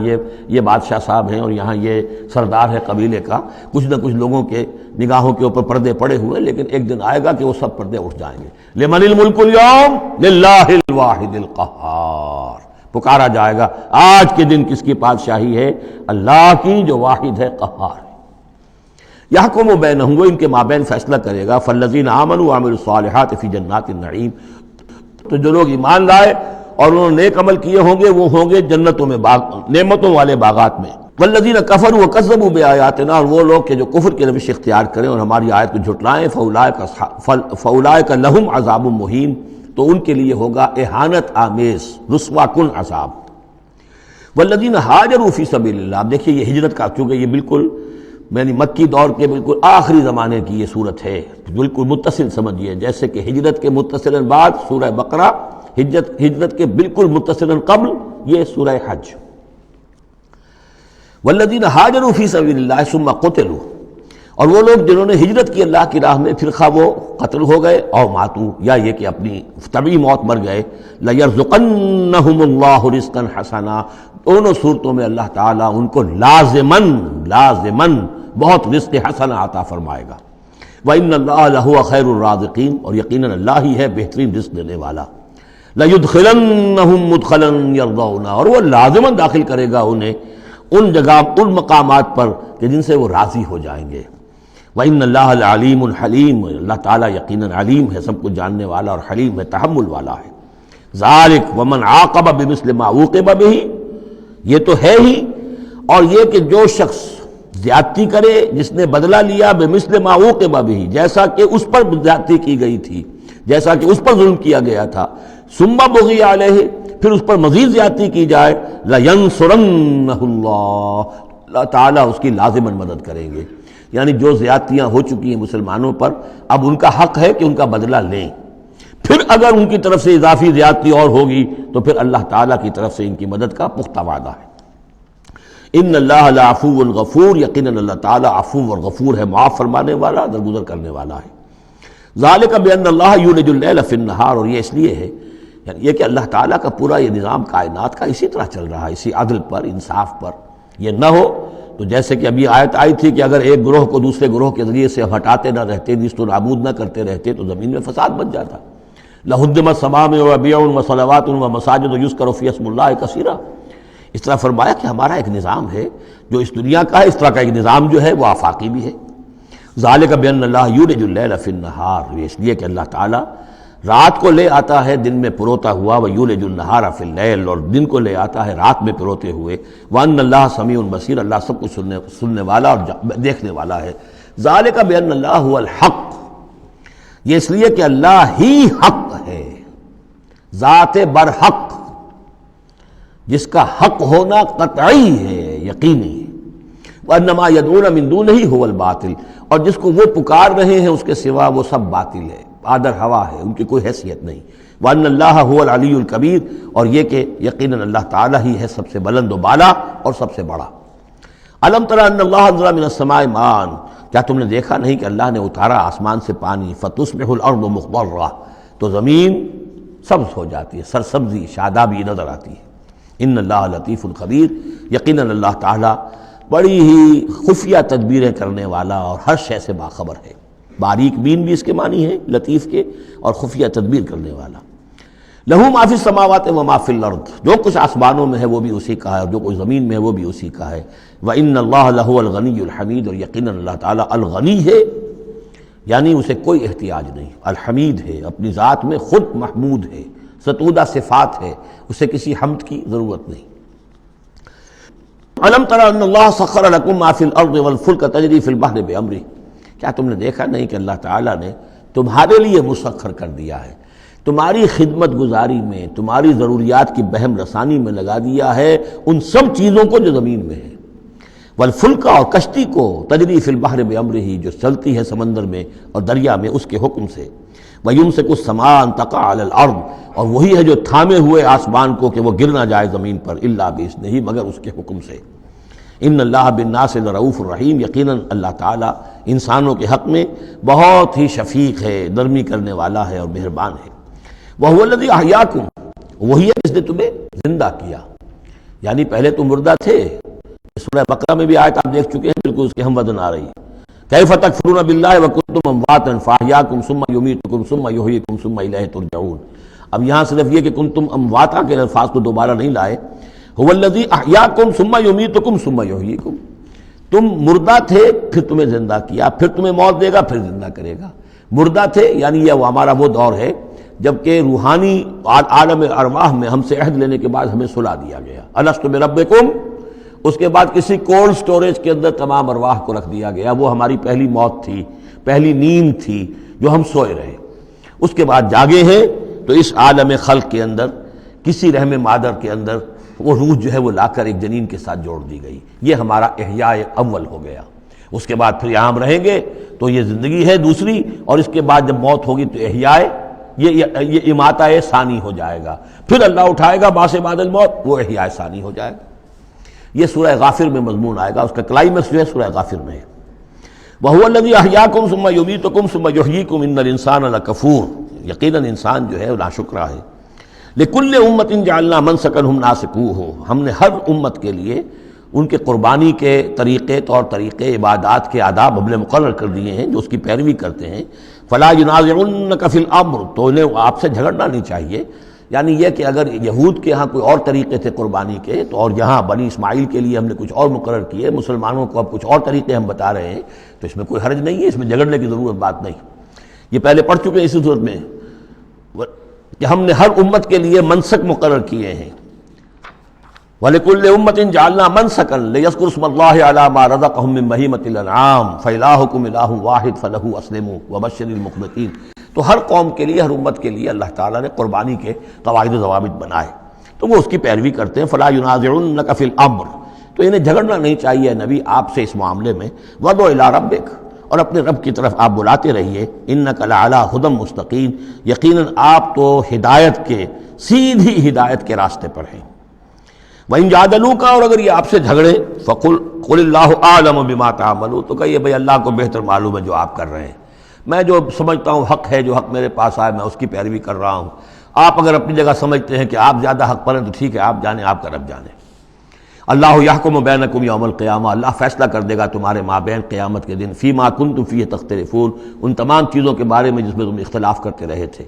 یہ بادشاہ صاحب ہیں اور یہاں یہ سردار ہے قبیلے کا، کچھ نہ کچھ لوگوں کے نگاہوں کے اوپر پردے پڑے ہوئے ہیں، لیکن ایک دن آئے گا کہ وہ سب پردے اٹھ جائیں گے۔ لمن الملک اليوم للہ الواحد القہار، پکارا جائے گا آج کے دن کس کی بادشاہی ہے؟ اللہ کی جو واحد ہے، قہار ہے۔ یحکم بینہم، وہ ان کے مابین فیصلہ کرے گا۔ فالذین آمنوا وعملوا الصالحات فی جنات النعیم، تو جو لوگ ایمان لائے اور انہوں نے نیک عمل کیے ہوں گے وہ ہوں گے جنتوں میں، نعمتوں والے باغات میں۔ والذین کفروا وکذبوا بآیاتنا، اور وہ لوگ کہ جو کفر کی روش اختیار کریں اور ہماری آیت کو جھٹلائیں، فاولئک لہم عذاب مہین، تو ان کے لیے ہوگا اہانت آمیز، رسوا کن عذاب۔ والذین ہاجروا فی سبیل اللہ، اب دیکھیے یہ ہجرت کا، چونکہ یہ بالکل یعنی مکی دور کے بالکل آخری زمانے کی یہ صورت ہے، بالکل متصل سمجھیے، جیسے کہ ہجرت کے متصلاً بعد سورہ بقرہ، ہجرت کے بالکل متصلاً قبل یہ سورہ حج۔ والذین ہاجروا فی سبیل اللہ ثم قتلوا، اور وہ لوگ جنہوں نے ہجرت کی اللہ کی راہ میں، پھر خواہ وہ قتل ہو گئے اور ماتو، یا یہ کہ اپنی طبعی موت مر گئے، لَيَرْزُقَنَّهُمُ اللَّهُ رِزْقًا حَسَنًا، دونوں صورتوں میں اللہ تعالیٰ ان کو لازماً بہت رزق حسن عطا فرمائے گا۔ وَإِنَّ اللَّهَ لَهُوَ خَيْرُ الرَّازِقِينَ، اور یقیناً اللہ ہی ہے بہترین رزق دینے والا۔ لَيُدْخِلَنَّهُمْ مُدْخَلًا يَرْضَوْنَ، اور وہ لازماً داخل کرے گا انہیں ان جگہ، ان مقامات پر کہ جن سے وہ راضی ہو جائیں گے۔ وَإِنَّ اللَّهَ لَعَلِيمٌ حَلِيمٌ، اللہ تعالیٰ یقیناً علیم ہے، سب کچھ جاننے والا، اور حلیم ہے، تحمل والا ہے۔ ذَلِكَ وَمَنْ عَاقَبَ بِمِثْلِ مَا عُوقِبَ بِهِ، یہ تو ہے ہی، اور یہ کہ جو شخص زیادتی کرے، جس نے بدلہ لیا بِمِثْلِ مَا عُوقِبَ بِهِ، جیسا کہ اس پر زیادتی کی گئی تھی، جیسا کہ اس پر ظلم کیا گیا تھا، ثُمَّ بُغِيَ عَلَيْهِ، پھر اس پر مزید زیادتی کی جائے، لَيَنْصُرَنَّهُ اللَّهُ، اللہ تعالیٰ اس کی لازماً مدد کریں گے۔ یعنی جو زیادتیاں ہو چکی ہیں مسلمانوں پر، اب ان کا حق ہے کہ ان کا بدلہ لیں، پھر اگر ان کی طرف سے اضافی زیادتی اور ہوگی تو پھر اللہ تعالیٰ کی طرف سے ان کی مدد کا پختہ وعدہ ہے۔ ان اللہ لعفو غفور، یقیناً اللہ تعالیٰ عفو اور غفور ہے، معاف فرمانے والا، درگزر کرنے والا ہے۔ ذالک بان اللہ یولج اللیل فی النہار، اور یہ اس لیے ہے، یعنی یہ کہ اللہ تعالیٰ کا پورا یہ نظام کائنات کا اسی طرح چل رہا ہے، اسی عدل پر، انصاف پر۔ یہ نہ ہو تو جیسے کہ ابھی آیت آئی تھی کہ اگر ایک گروہ کو دوسرے گروہ کے ذریعے سے ہٹاتے نہ رہتے، نیست و نابود نہ کرتے رہتے، تو زمین میں فساد بچ جاتا۔ لَهُدِّمَتْ صَوَامِعُ وَبِيَعٌ وَصَلَوَاتٌ وَمَسَاجِدُ يُذْكَرُ فِيهَا اسْمُ اللَّهِ كَثِيرًا، اس طرح فرمایا کہ ہمارا ایک نظام ہے جو اس دنیا کا ہے، اس طرح کا ایک نظام جو ہے وہ آفاقی بھی ہے۔ ذَلِكَ بِأَنَّ اللَّهَ يُولِجُ اللَّيْلَ فِي النَّهَارِ، یہ اس لیے کہ اللہ تعالیٰ رات کو لے آتا ہے دن میں پروتا ہوا، وَيُولِجُ النَّهَارَ فِي اللَّيْلِ، اور دن کو لے آتا ہے رات میں پروتے ہوئے، وَأَنَّ اللَّهَ سَمِيعٌ بَصِيرٌ، اللہ سب کچھ سننے والا اور دیکھنے والا ہے۔ ذَلِكَ بِأَنَّ اللَّهَ هُوَ الْحَقُّ، یہ اس لیے کہ اللہ ہی حق ہے، ذات برحق، جس کا حق ہونا قطعی ہے، یقینی ہے۔ وَأَنَّ مَا يَدْعُونَ مِن دُونِهِ هُوَ الْبَاطِلُ، اور جس کو وہ پکار رہے ہیں اس کے سوا وہ سب باطل ہے، آدر ہوا ہے، ان کی کوئی حیثیت نہیں۔ وَأَنَّ اللَّهَ هُوَ الْعَلِيُّ الْكَبِيرُ، اور یہ کہ یقیناً اللہ تعالیٰ ہی ہے سب سے بلند و بالا اور سب سے بڑا۔ أَلَمْ تَرَ أَنَّ اللَّهَ أَنزَلَ مِنَ السَّمَاءِ مَاءً، کیا تم نے دیکھا نہیں کہ اللہ نے اتارا آسمان سے پانی، فَتُصْبِحُ الْأَرْضُ مُخْضَرَّةً، تو زمین سبز ہو جاتی ہے، سرسبزی شادابی نظر آتی ہے۔ ان اللہ لطیف الخبیر، یقیناً اللہ تعالیٰ بڑی ہی خفیہ تدبیریں کرنے والا اور ہر شے سے باخبر ہے۔ باریک بین بھی اس کے معنی ہے لطیف کے، اور خفیہ تدبیر کرنے والا۔ لہو ما فی السماوات و ما فی الارض، جو کچھ آسمانوں میں ہے وہ بھی اسی کا ہے، اور جو کچھ زمین میں ہے وہ بھی اسی کا ہے۔ وان اللہ لہو الغنی الحمید، اور یقیناً اللہ تعالیٰ الغنی ہے، یعنی اسے کوئی احتیاج نہیں، الحمید ہے، اپنی ذات میں خود محمود ہے، ستودہ صفات ہے، اسے کسی حمد کی ضرورت نہیں۔ الم تر ان اللہ سخر لکم ما فی الارض والفلک تجری فی البحر بامرہ، کیا تم نے دیکھا نہیں کہ اللہ تعالیٰ نے تمہارے لیے مسخر کر دیا ہے، تمہاری خدمت گزاری میں، تمہاری ضروریات کی بہم رسانی میں لگا دیا ہے ان سب چیزوں کو جو زمین میں ہے، والفلک، اور کشتی کو، تجری فی البحر بامرہ، جو چلتی ہے سمندر میں اور دریا میں اس کے حکم سے، وَيُمْسِكُ السَّمَاءَ أَن تَقَعَ عَلَى الْأَرْضِ، اور وہی ہے جو تھامے ہوئے آسمان کو کہ وہ گر نہ جائے زمین پر، إِلَّا بِإِذْنِهِ، مگر اس کے حکم سے۔ ان اللہ بالناس لرؤوف الرحیم، یقیناً اللہ تعالیٰ انسانوں کے حق میں بہت ہی شفیق ہے، نرمی کرنے والا ہے اور مہربان ہے۔ وَهُوَ الَّذِي أَحْيَاكُمْ، وہی ہے جس نے تمہیں زندہ کیا، یعنی پہلے تم مردہ تھے۔ سورہ بقرہ میں بھی آیت آپ دیکھ چکے ہیں، بالکل اس کے ہم وزن آ رہی ہے۔ کیف تکفرون باللہ وکنتم امواتا فاحیاکم ثم یمیتکم ثم یحییکم ثم الیہ ترجعون۔ اب یہاں صرف یہ کہ کنتم امواتا کے الفاظ کو دوبارہ نہیں لائے، هو الذی احیاکم ثم یمیتکم ثم یحییکم، تم مردہ تھے پھر تمہیں زندہ کیا، پھر تمہیں موت دے گا، پھر زندہ کرے گا۔ مردہ تھے یعنی یہ ہمارا وہ دور ہے جبکہ روحانی عالم ارواح میں ہم سے عہد لینے کے بعد ہمیں سلا دیا گیا، الست بربکم، اس کے بعد کسی کولڈ سٹوریج کے اندر تمام ارواح کو رکھ دیا گیا، وہ ہماری پہلی موت تھی، پہلی نیند تھی جو ہم سوئے رہے۔ اس کے بعد جاگے ہیں تو اس عالم خلق کے اندر کسی رحم مادر کے اندر وہ روح جو ہے وہ لا کر ایک جنین کے ساتھ جوڑ دی گئی، یہ ہمارا احیاء اول ہو گیا۔ اس کے بعد پھر یہاں ہم رہیں گے تو یہ زندگی ہے دوسری، اور اس کے بعد جب موت ہوگی تو احیاء یہ اماتہ ثانی ہو جائے گا، پھر اللہ اٹھائے گا بعد الموت، وہ احیاء ثانی ہو جائے گا۔ یہ سورہ غافر میں مضمون آئے گا، اس کا کلائمیکس جو ہے سورہ غافر میں ہے۔ وَهُوَ الَّذِي أَحْيَاكُمْ ثُمَّ يُمِيتُكُمْ ثُمَّ يُحْيِيكُمْ إِنَّ الْإِنسَانَ لَكَفُورٌ، یقیناً انسان جو ہے وہ ناشکرا ہے۔ لِكُلِّ أُمَّةٍ جَعَلْنَا مَنْسَكًا هُمْ نَاسِكُوهُ، ہم نے ہر امت کے لیے ان کے قربانی کے طریقے، طور طریقے، عبادات کے آداب ہم نے مقرر کر دیے ہیں جو اس کی پیروی کرتے ہیں۔ فَلَا يُنَازِعُنَّكَ فِي الْأَمْرِ، تو انہیں آپ سے جھگڑنا نہیں چاہیے، یعنی یہ کہ اگر یہود کے ہاں کوئی اور طریقے تھے قربانی کے، تو اور یہاں بنی اسماعیل کے لیے ہم نے کچھ اور مقرر کیے، مسلمانوں کو اب کچھ اور طریقے ہم بتا رہے ہیں، تو اس میں کوئی حرج نہیں ہے، اس میں جھگڑنے کی ضرورت بات نہیں۔ یہ پہلے پڑھ چکے ہیں اسی صورت میں کہ ہم نے ہر امت کے لیے منسک مقرر کیے ہیں۔ وَلِكُلِّ أُمَّةٍ جَعَلْنَا مَنْسَكًا لِيَذْكُرُوا اسْمَ اللَّهِ عَلَىٰ مَا رَزَقَهُم مِّن بَهِيمَةِ الْأَنْعَامِ فَإِلَٰهُكُمْ إِلَٰهٌ وَاحِدٌ فَلَهُ أَسْلِمُوا وَبَشِّرِ الْمُخْبِتِينَ۔ تو ہر قوم کے لیے، ہر امت کے لیے اللہ تعالیٰ نے قربانی کے قواعد و ضوابط بنائے، تو وہ اس کی پیروی کرتے ہیں۔ فَلَا يُنَازِعُنَّكَ فِي الْأَمْرِ، تو انہیں جھگڑنا نہیں چاہیے نبی آپ سے اس معاملے میں۔ وَادْعُ إِلَىٰ رَبِّكَ، اور اپنے رب کی طرف آپ بلاتے رہیے۔ إِنَّكَ لَعَلَىٰ هُدًى مُسْتَقِيمٍ، یقیناً آپ تو ہدایت کے، سیدھی ہدایت کے راستے پر ہیں۔ وَإِن جَادَلُوكَ، اور اگر یہ آپ سے جھگڑے، فَقُلْ اللَّهُ أَعْلَمُ بِمَا تَعْمَلُونَ، تو کہیے بھئی اللہ کو بہتر معلوم ہے جو آپ کر رہے ہیں، میں جو سمجھتا ہوں حق ہے، جو حق میرے پاس آئے میں اس کی پیروی کر رہا ہوں، آپ اگر اپنی جگہ سمجھتے ہیں کہ آپ زیادہ حق پر ہیں تو ٹھیک ہے، آپ جانیں، آپ کا رب جانے۔ اللہ یحکم بینکم یوم القیامہ، اللہ فیصلہ کر دے گا تمہارے مابین قیامت کے دن، فیما کنتم فیہ تختلفون، ان تمام چیزوں کے بارے میں جس میں تم اختلاف کرتے رہے تھے۔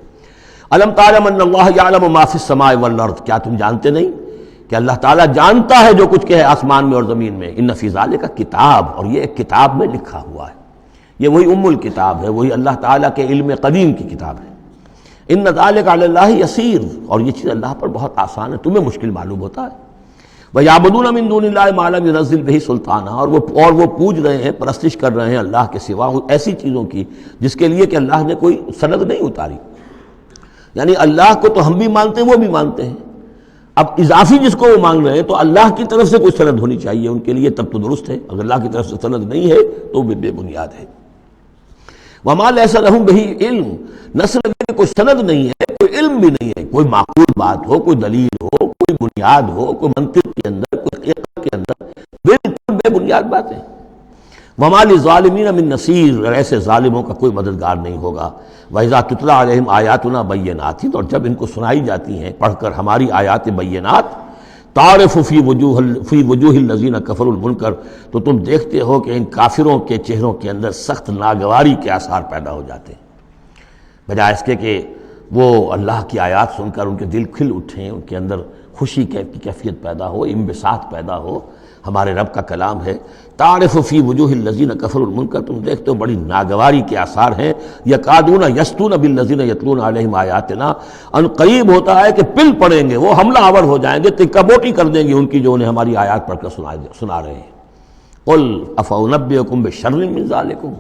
الم تعلم ان اللہ یعلم ما فی السماء والارض، کیا تم جانتے نہیں کہ اللہ تعالیٰ جانتا ہے جو کچھ کہ ہے آسمان میں اور زمین میں۔ ان فی ذالک کتاب، اور یہ ایک کتاب میں لکھا ہوا ہے، یہ وہی ام الکتاب ہے، وہی اللہ تعالیٰ کے علم قدیم کی کتاب ہے۔ ان ذالک علی اللہ یسیر، اور یہ چیز اللہ پر بہت آسان ہے، تمہیں مشکل معلوم ہوتا ہے۔ وَيَعْبُدُونَ مِن دُونِ اللَّهِ مَا لَمْ يُنَزِّلْ بِهِ سُلْطَانًا، اور وہ پوج رہے ہیں، پرستش کر رہے ہیں اللہ کے سوا ایسی چیزوں کی جس کے لیے کہ اللہ نے کوئی سند نہیں اتاری۔ یعنی اللہ کو تو ہم بھی مانتے ہیں، وہ بھی مانتے ہیں، اب اضافی جس کو وہ مانگ رہے ہیں تو اللہ کی طرف سے کوئی سند ہونی چاہیے ان کے لیے، تب تو درست ہے، اگر اللہ کی طرف سے سند نہیں ہے تو وہ بے بنیاد ہے۔ وَمَا لَيْسَ لَهُم بِهِ عِلْمٌ، نہ صرف کوئی سند نہیں ہے، کوئی علم بھی نہیں ہے، کوئی معقول بات ہو، کوئی دلیل ہو، کوئی بنیاد ہو، کوئی منطق کے اندر، کوئی حقیقت کے اندر، بالکل بے بنیاد باتیں۔ وَمَا لِلظَّالِمِينَ مِن نَصِيرٍ، اور ایسے ظالموں کا کوئی مددگار نہیں ہوگا۔ وَإِذَا تُتْلَىٰ عَلَيْهِمْ آيَاتُنَا بَيِّنَاتٍ، اور جب ان کو سنائی جاتی ہیں پڑھ کر ہماری آیات بینات، تعرف فی وجوہ الذین کفروا المنکر، تو تم دیکھتے ہو کہ ان کافروں کے چہروں کے اندر سخت ناگواری کے آثار پیدا ہو جاتے ہیں، بجائے اس کے کہ وہ اللہ کی آیات سن کر ان کے دل کھل اٹھیں، ان کے اندر خوشی کی کیفیت پیدا ہو، انبساط پیدا ہو۔ ہمارے رب کا کلام ہے، تعرف فی وجوہ الذین کفروا المنکر، تم دیکھتے ہو بڑی ناگواری کے آثار ہیں۔ یکادون یسطون بالذین یتلون علیہم آیاتنا، ان قریب ہوتا ہے کہ پل پڑیں گے، وہ حملہ آور ہو جائیں گے، تکہ بوٹی کر دیں گے ان کی جو انہیں ہماری آیات پڑھ کر سنا رہے ہیں۔ قل افانبئکم بشر من ذالکم،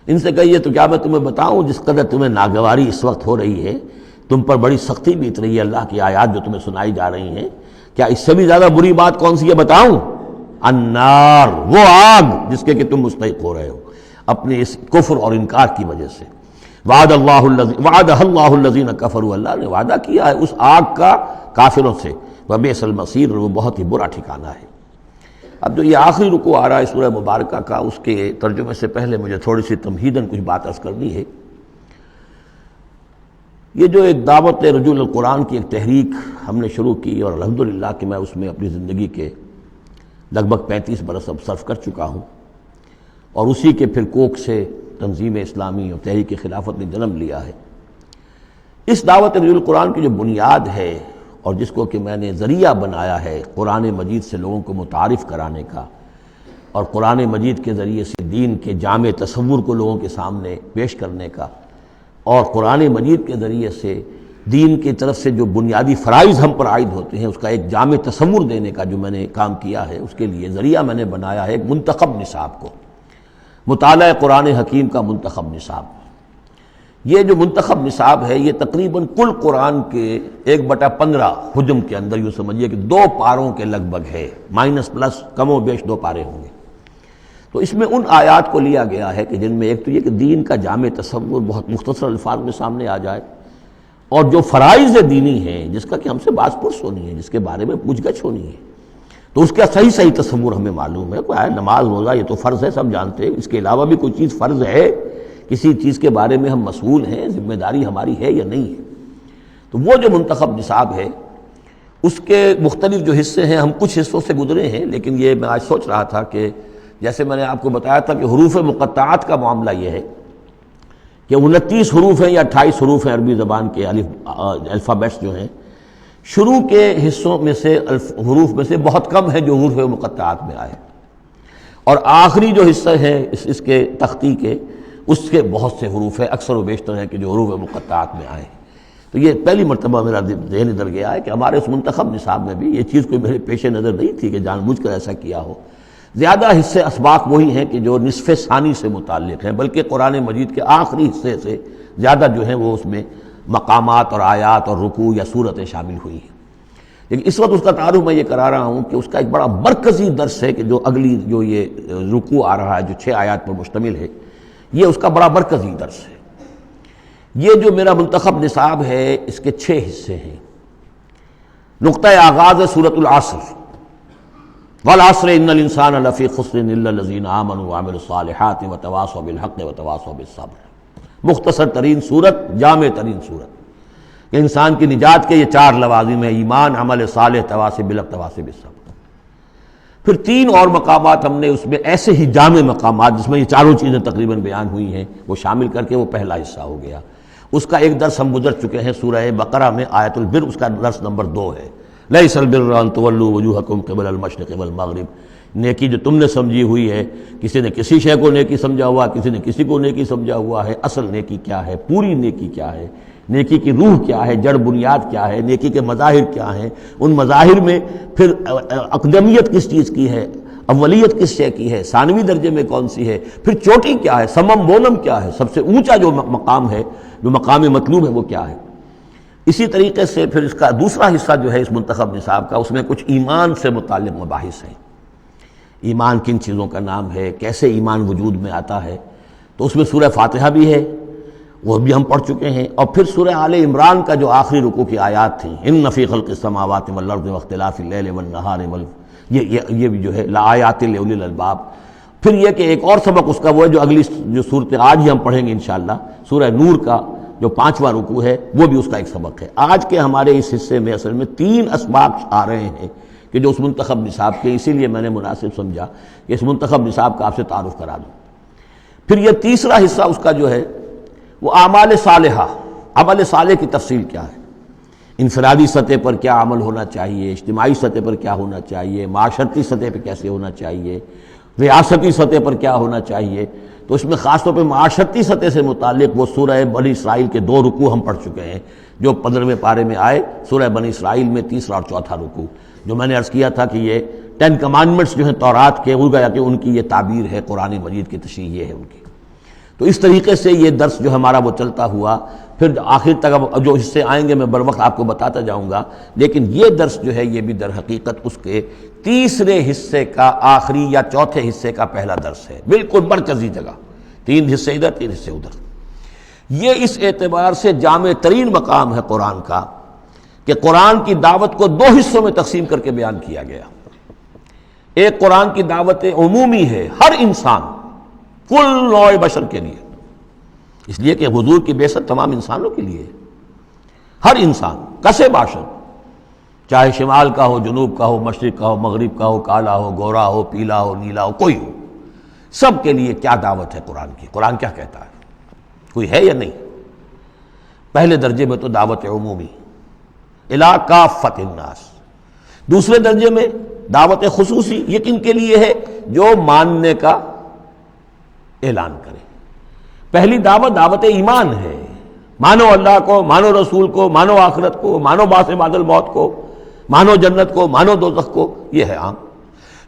ان سے کہیے تو کیا میں تمہیں بتاؤں جس قدر تمہیں ناگواری اس وقت ہو رہی ہے، تم پر بڑی سختی بیت رہی ہے اللہ کی آیات جو تمہیں سنائی جا رہی ہیں، کیا اس سے بھی زیادہ بری بات کون سی ہے بتاؤں؟ النار، وہ آگ جس کے کہ تم مستحق ہو رہے ہو اپنے اس کفر اور انکار کی وجہ سے۔ وعدہ اللہ الذین کفروا، اللہ نے وعدہ کیا ہے اس آگ کا کافروں سے، وبئس المصیر، اور وہ بہت ہی برا ٹھکانہ ہے۔ اب جو یہ آخری رکوع آ رہا ہے سورہ مبارکہ کا، اس کے ترجمے سے پہلے مجھے تھوڑی سی تمہیداً کچھ بات عرض کرنی ہے۔ یہ جو ایک دعوت رجوع القرآن کی ایک تحریک ہم نے شروع کی، اور الحمدللہ کہ میں اس میں اپنی زندگی کے لگ بھگ 35 برس اب صرف کر چکا ہوں، اور اسی کے پھر کوک سے تنظیم اسلامی اور تحریک خلافت نے جنم لیا ہے۔ اس دعوت رجوع القرآن کی جو بنیاد ہے اور جس کو کہ میں نے ذریعہ بنایا ہے قرآن مجید سے لوگوں کو متعارف کرانے کا، اور قرآن مجید کے ذریعے سے دین کے جامع تصور کو لوگوں کے سامنے پیش کرنے کا، اور قرآن مجید کے ذریعے سے دین کی طرف سے جو بنیادی فرائض ہم پر عائد ہوتے ہیں اس کا ایک جامع تصور دینے کا جو میں نے کام کیا ہے، اس کے لیے ذریعہ میں نے بنایا ہے ایک منتخب نصاب کو، مطالعہ قرآن حکیم کا منتخب نصاب۔ یہ جو منتخب نصاب ہے یہ تقریباً کل قرآن کے 1/15 حجم کے اندر یوں سمجھیے کہ 2 پاروں کے لگ بھگ ہے، مائنس پلس کم و بیش 2 پارے ہوں گے۔ تو اس میں ان آیات کو لیا گیا ہے کہ جن میں ایک تو یہ کہ دین کا جامع تصور بہت مختصر الفاظ میں سامنے آ جائے، اور جو فرائض دینی ہیں جس کا کہ ہم سے باز پرس ہونی ہے، جس کے بارے میں پوچھ گچھ ہونی ہے، تو اس کا صحیح تصور ہمیں معلوم ہے۔ کوئی نماز روزہ یہ تو فرض ہے، سب جانتے ہیں، اس کے علاوہ بھی کوئی چیز فرض ہے، کسی چیز کے بارے میں ہم مسئول ہیں، ذمہ داری ہماری ہے یا نہیں ہے۔ تو وہ جو منتخب نصاب ہے اس کے مختلف جو حصے ہیں، ہم کچھ حصوں سے گزرے ہیں، لیکن یہ میں آج سوچ رہا تھا کہ جیسے میں نے آپ کو بتایا تھا کہ حروف مقطعات کا معاملہ یہ ہے کہ 29 حروف ہیں یا 28 حروف ہیں عربی زبان کے الفابیٹس جو ہیں، شروع کے حصوں میں سے حروف میں سے بہت کم ہے جو حروف مقطعات میں آئے، اور آخری جو حصہ ہے اس کے تختی کے، اس کے بہت سے حروف ہیں، اکثر و بیشتر ہیں کہ جو حروف مقطعات میں آئے۔ تو یہ پہلی مرتبہ میرا ذہن ادھر گیا ہے کہ ہمارے اس منتخب نصاب میں بھی یہ چیز کوئی میرے پیش نظر نہیں تھی کہ جان بوجھ کر ایسا کیا ہو۔ زیادہ حصے اسباق وہی ہیں کہ جو نصف ثانی سے متعلق ہیں، بلکہ قرآن مجید کے آخری حصے سے زیادہ جو ہیں وہ اس میں مقامات اور آیات اور رکوع یا صورتیں شامل ہوئی ہیں۔ لیکن اس وقت اس کا تعارف میں یہ کرا رہا ہوں کہ اس کا ایک بڑا مرکزی درس ہے کہ جو اگلی جو یہ رکوع آ رہا ہے جو 6 آیات پر مشتمل ہے، یہ اس کا بڑا مرکزی درس ہے۔ یہ جو میرا منتخب نصاب ہے اس کے 6 حصے ہیں۔ نقطہ آغاز ہے سورۃ العصر، والعصر ان الانسان لفی خسر الا الذین آمنوا وعملوا الصالحات وتواصوا بالحق وتواصوا بالصبر۔ مختصر ترین صورت، جامع ترین صورت کہ انسان کی نجات کے یہ 4 لوازم ہیں: ایمان، عمل صالح، تواصی بالحق، تواصی بالصبر۔ پھر 3 اور مقامات ہم نے اس میں ایسے ہی جامع مقامات جس میں یہ چاروں چیزیں تقریباً بیان ہوئی ہیں وہ شامل کر کے وہ پہلا حصہ ہو گیا۔ اس کا ایک درس ہم گزر چکے ہیں سورہ بقرہ میں، آیت البر، اس کا درس نمبر 2 ہے۔ لیس البر ان تولوا وجوہکم قبل المشرق والمغرب، نیکی جو تم نے سمجھی ہوئی ہے، کسی نے کسی شے کو نیکی سمجھا ہوا، کسی نے کسی کو نیکی سمجھا ہوا ہے۔ اصل نیکی کیا ہے، پوری نیکی کیا ہے، نیکی کی روح کیا ہے، جڑ بنیاد کیا ہے، نیکی کے مظاہر کیا ہیں، ان مظاہر میں پھر اقدمیت کس چیز کی ہے، اولیت کس شے کی ہے، ثانوی درجے میں کون سی ہے، پھر چوٹی کیا ہے، سمم بونم کیا ہے، سب سے اونچا جو مقام ہے، جو مقام مطلوب ہے وہ کیا ہے۔ اسی طریقے سے پھر اس کا دوسرا حصہ جو ہے اس منتخب نصاب کا، اس میں کچھ ایمان سے متعلق مباحث ہیں۔ ایمان کن چیزوں کا نام ہے، کیسے ایمان وجود میں آتا ہے، تو اس میں سورہ فاتحہ بھی ہے، وہ بھی ہم پڑھ چکے ہیں، اور پھر سورہ آل عمران کا جو آخری رکوع کی آیات تھیں، ان فی خلق السماوات والارض واختلاف اللیل والنہار یہ بھی جو ہے لآیات لأولی الالباب۔ پھر یہ کہ ایک اور سبق اس کا وہ ہے جو اگلی جو صورت آج ہی ہم پڑھیں گے انشاءاللہ، سورہ نور کا جو 5واں رکوع ہے وہ بھی اس کا ایک سبق ہے۔ آج کے ہمارے اس حصے میں اصل میں 3 اسباق آ رہے ہیں کہ جو اس منتخب نصاب کے، اسی لیے میں نے مناسب سمجھا کہ اس منتخب نصاب کا آپ سے تعارف کرا دوں۔ پھر یہ تیسرا حصہ اس کا جو ہے وہ اعمال صالحہ، عمل صالح کی تفصیل کیا ہے، انفرادی سطح پر کیا عمل ہونا چاہیے، اجتماعی سطح پر کیا ہونا چاہیے، معاشرتی سطح پہ کیسے ہونا چاہیے، ریاستی سطح پر کیا ہونا چاہیے۔ تو اس میں خاص طور پہ معاشرتی سطح سے متعلق وہ سورہ بنی اسرائیل کے 2 رکوع ہم پڑھ چکے ہیں جو 15ویں پارے میں آئے، سورہ بنی اسرائیل میں 3 اور 4 رکوع، جو میں نے عرض کیا تھا کہ یہ 10 کمانڈمنٹس جو ہیں تورات کے، وہ گیا کہ ان کی یہ تعبیر ہے، قرآن مجید کی تشریح یہ ہے ان کی۔ تو اس طریقے سے یہ درس جو ہمارا وہ چلتا ہوا، پھر آخر تک اب جو حصے آئیں گے میں بر وقت آپ کو بتاتا جاؤں گا، لیکن یہ درس جو ہے یہ بھی در حقیقت اس کے تیسرے حصے کا آخری یا چوتھے حصے کا پہلا درس ہے، بالکل مرکزی جگہ، 3 حصے ادھر 3 حصے ادھر۔ یہ اس اعتبار سے جامع ترین مقام ہے قرآن کا کہ قرآن کی دعوت کو 2 حصوں میں تقسیم کر کے بیان کیا گیا۔ ایک قرآن کی دعوت عمومی ہے، ہر انسان، کل نوع بشر کے لیے، اس لیے کہ حضور کی بعثت تمام انسانوں کے لیے، ہر انسان کسے باشد، چاہے شمال کا ہو، جنوب کا ہو، مشرق کا ہو، مغرب کا ہو، کالا ہو، گورا ہو، پیلا ہو، نیلا ہو، کوئی ہو، سب کے لیے کیا دعوت ہے قرآن کی، قرآن کیا کہتا ہے، کوئی ہے یا نہیں؟ پہلے درجے میں تو دعوت عمومی، الی کافۃ الناس۔ دوسرے درجے میں دعوت خصوصی، یہ کن کے لیے ہے؟ جو ماننے کا اعلان کرے۔ پہلی دعوت دعوت ایمان ہے، مانو اللہ کو، مانو رسول کو، مانو آخرت کو، مانو بعث بعد الموت کو، مانو جنت کو، مانو دوزخ کو، یہ ہے عام۔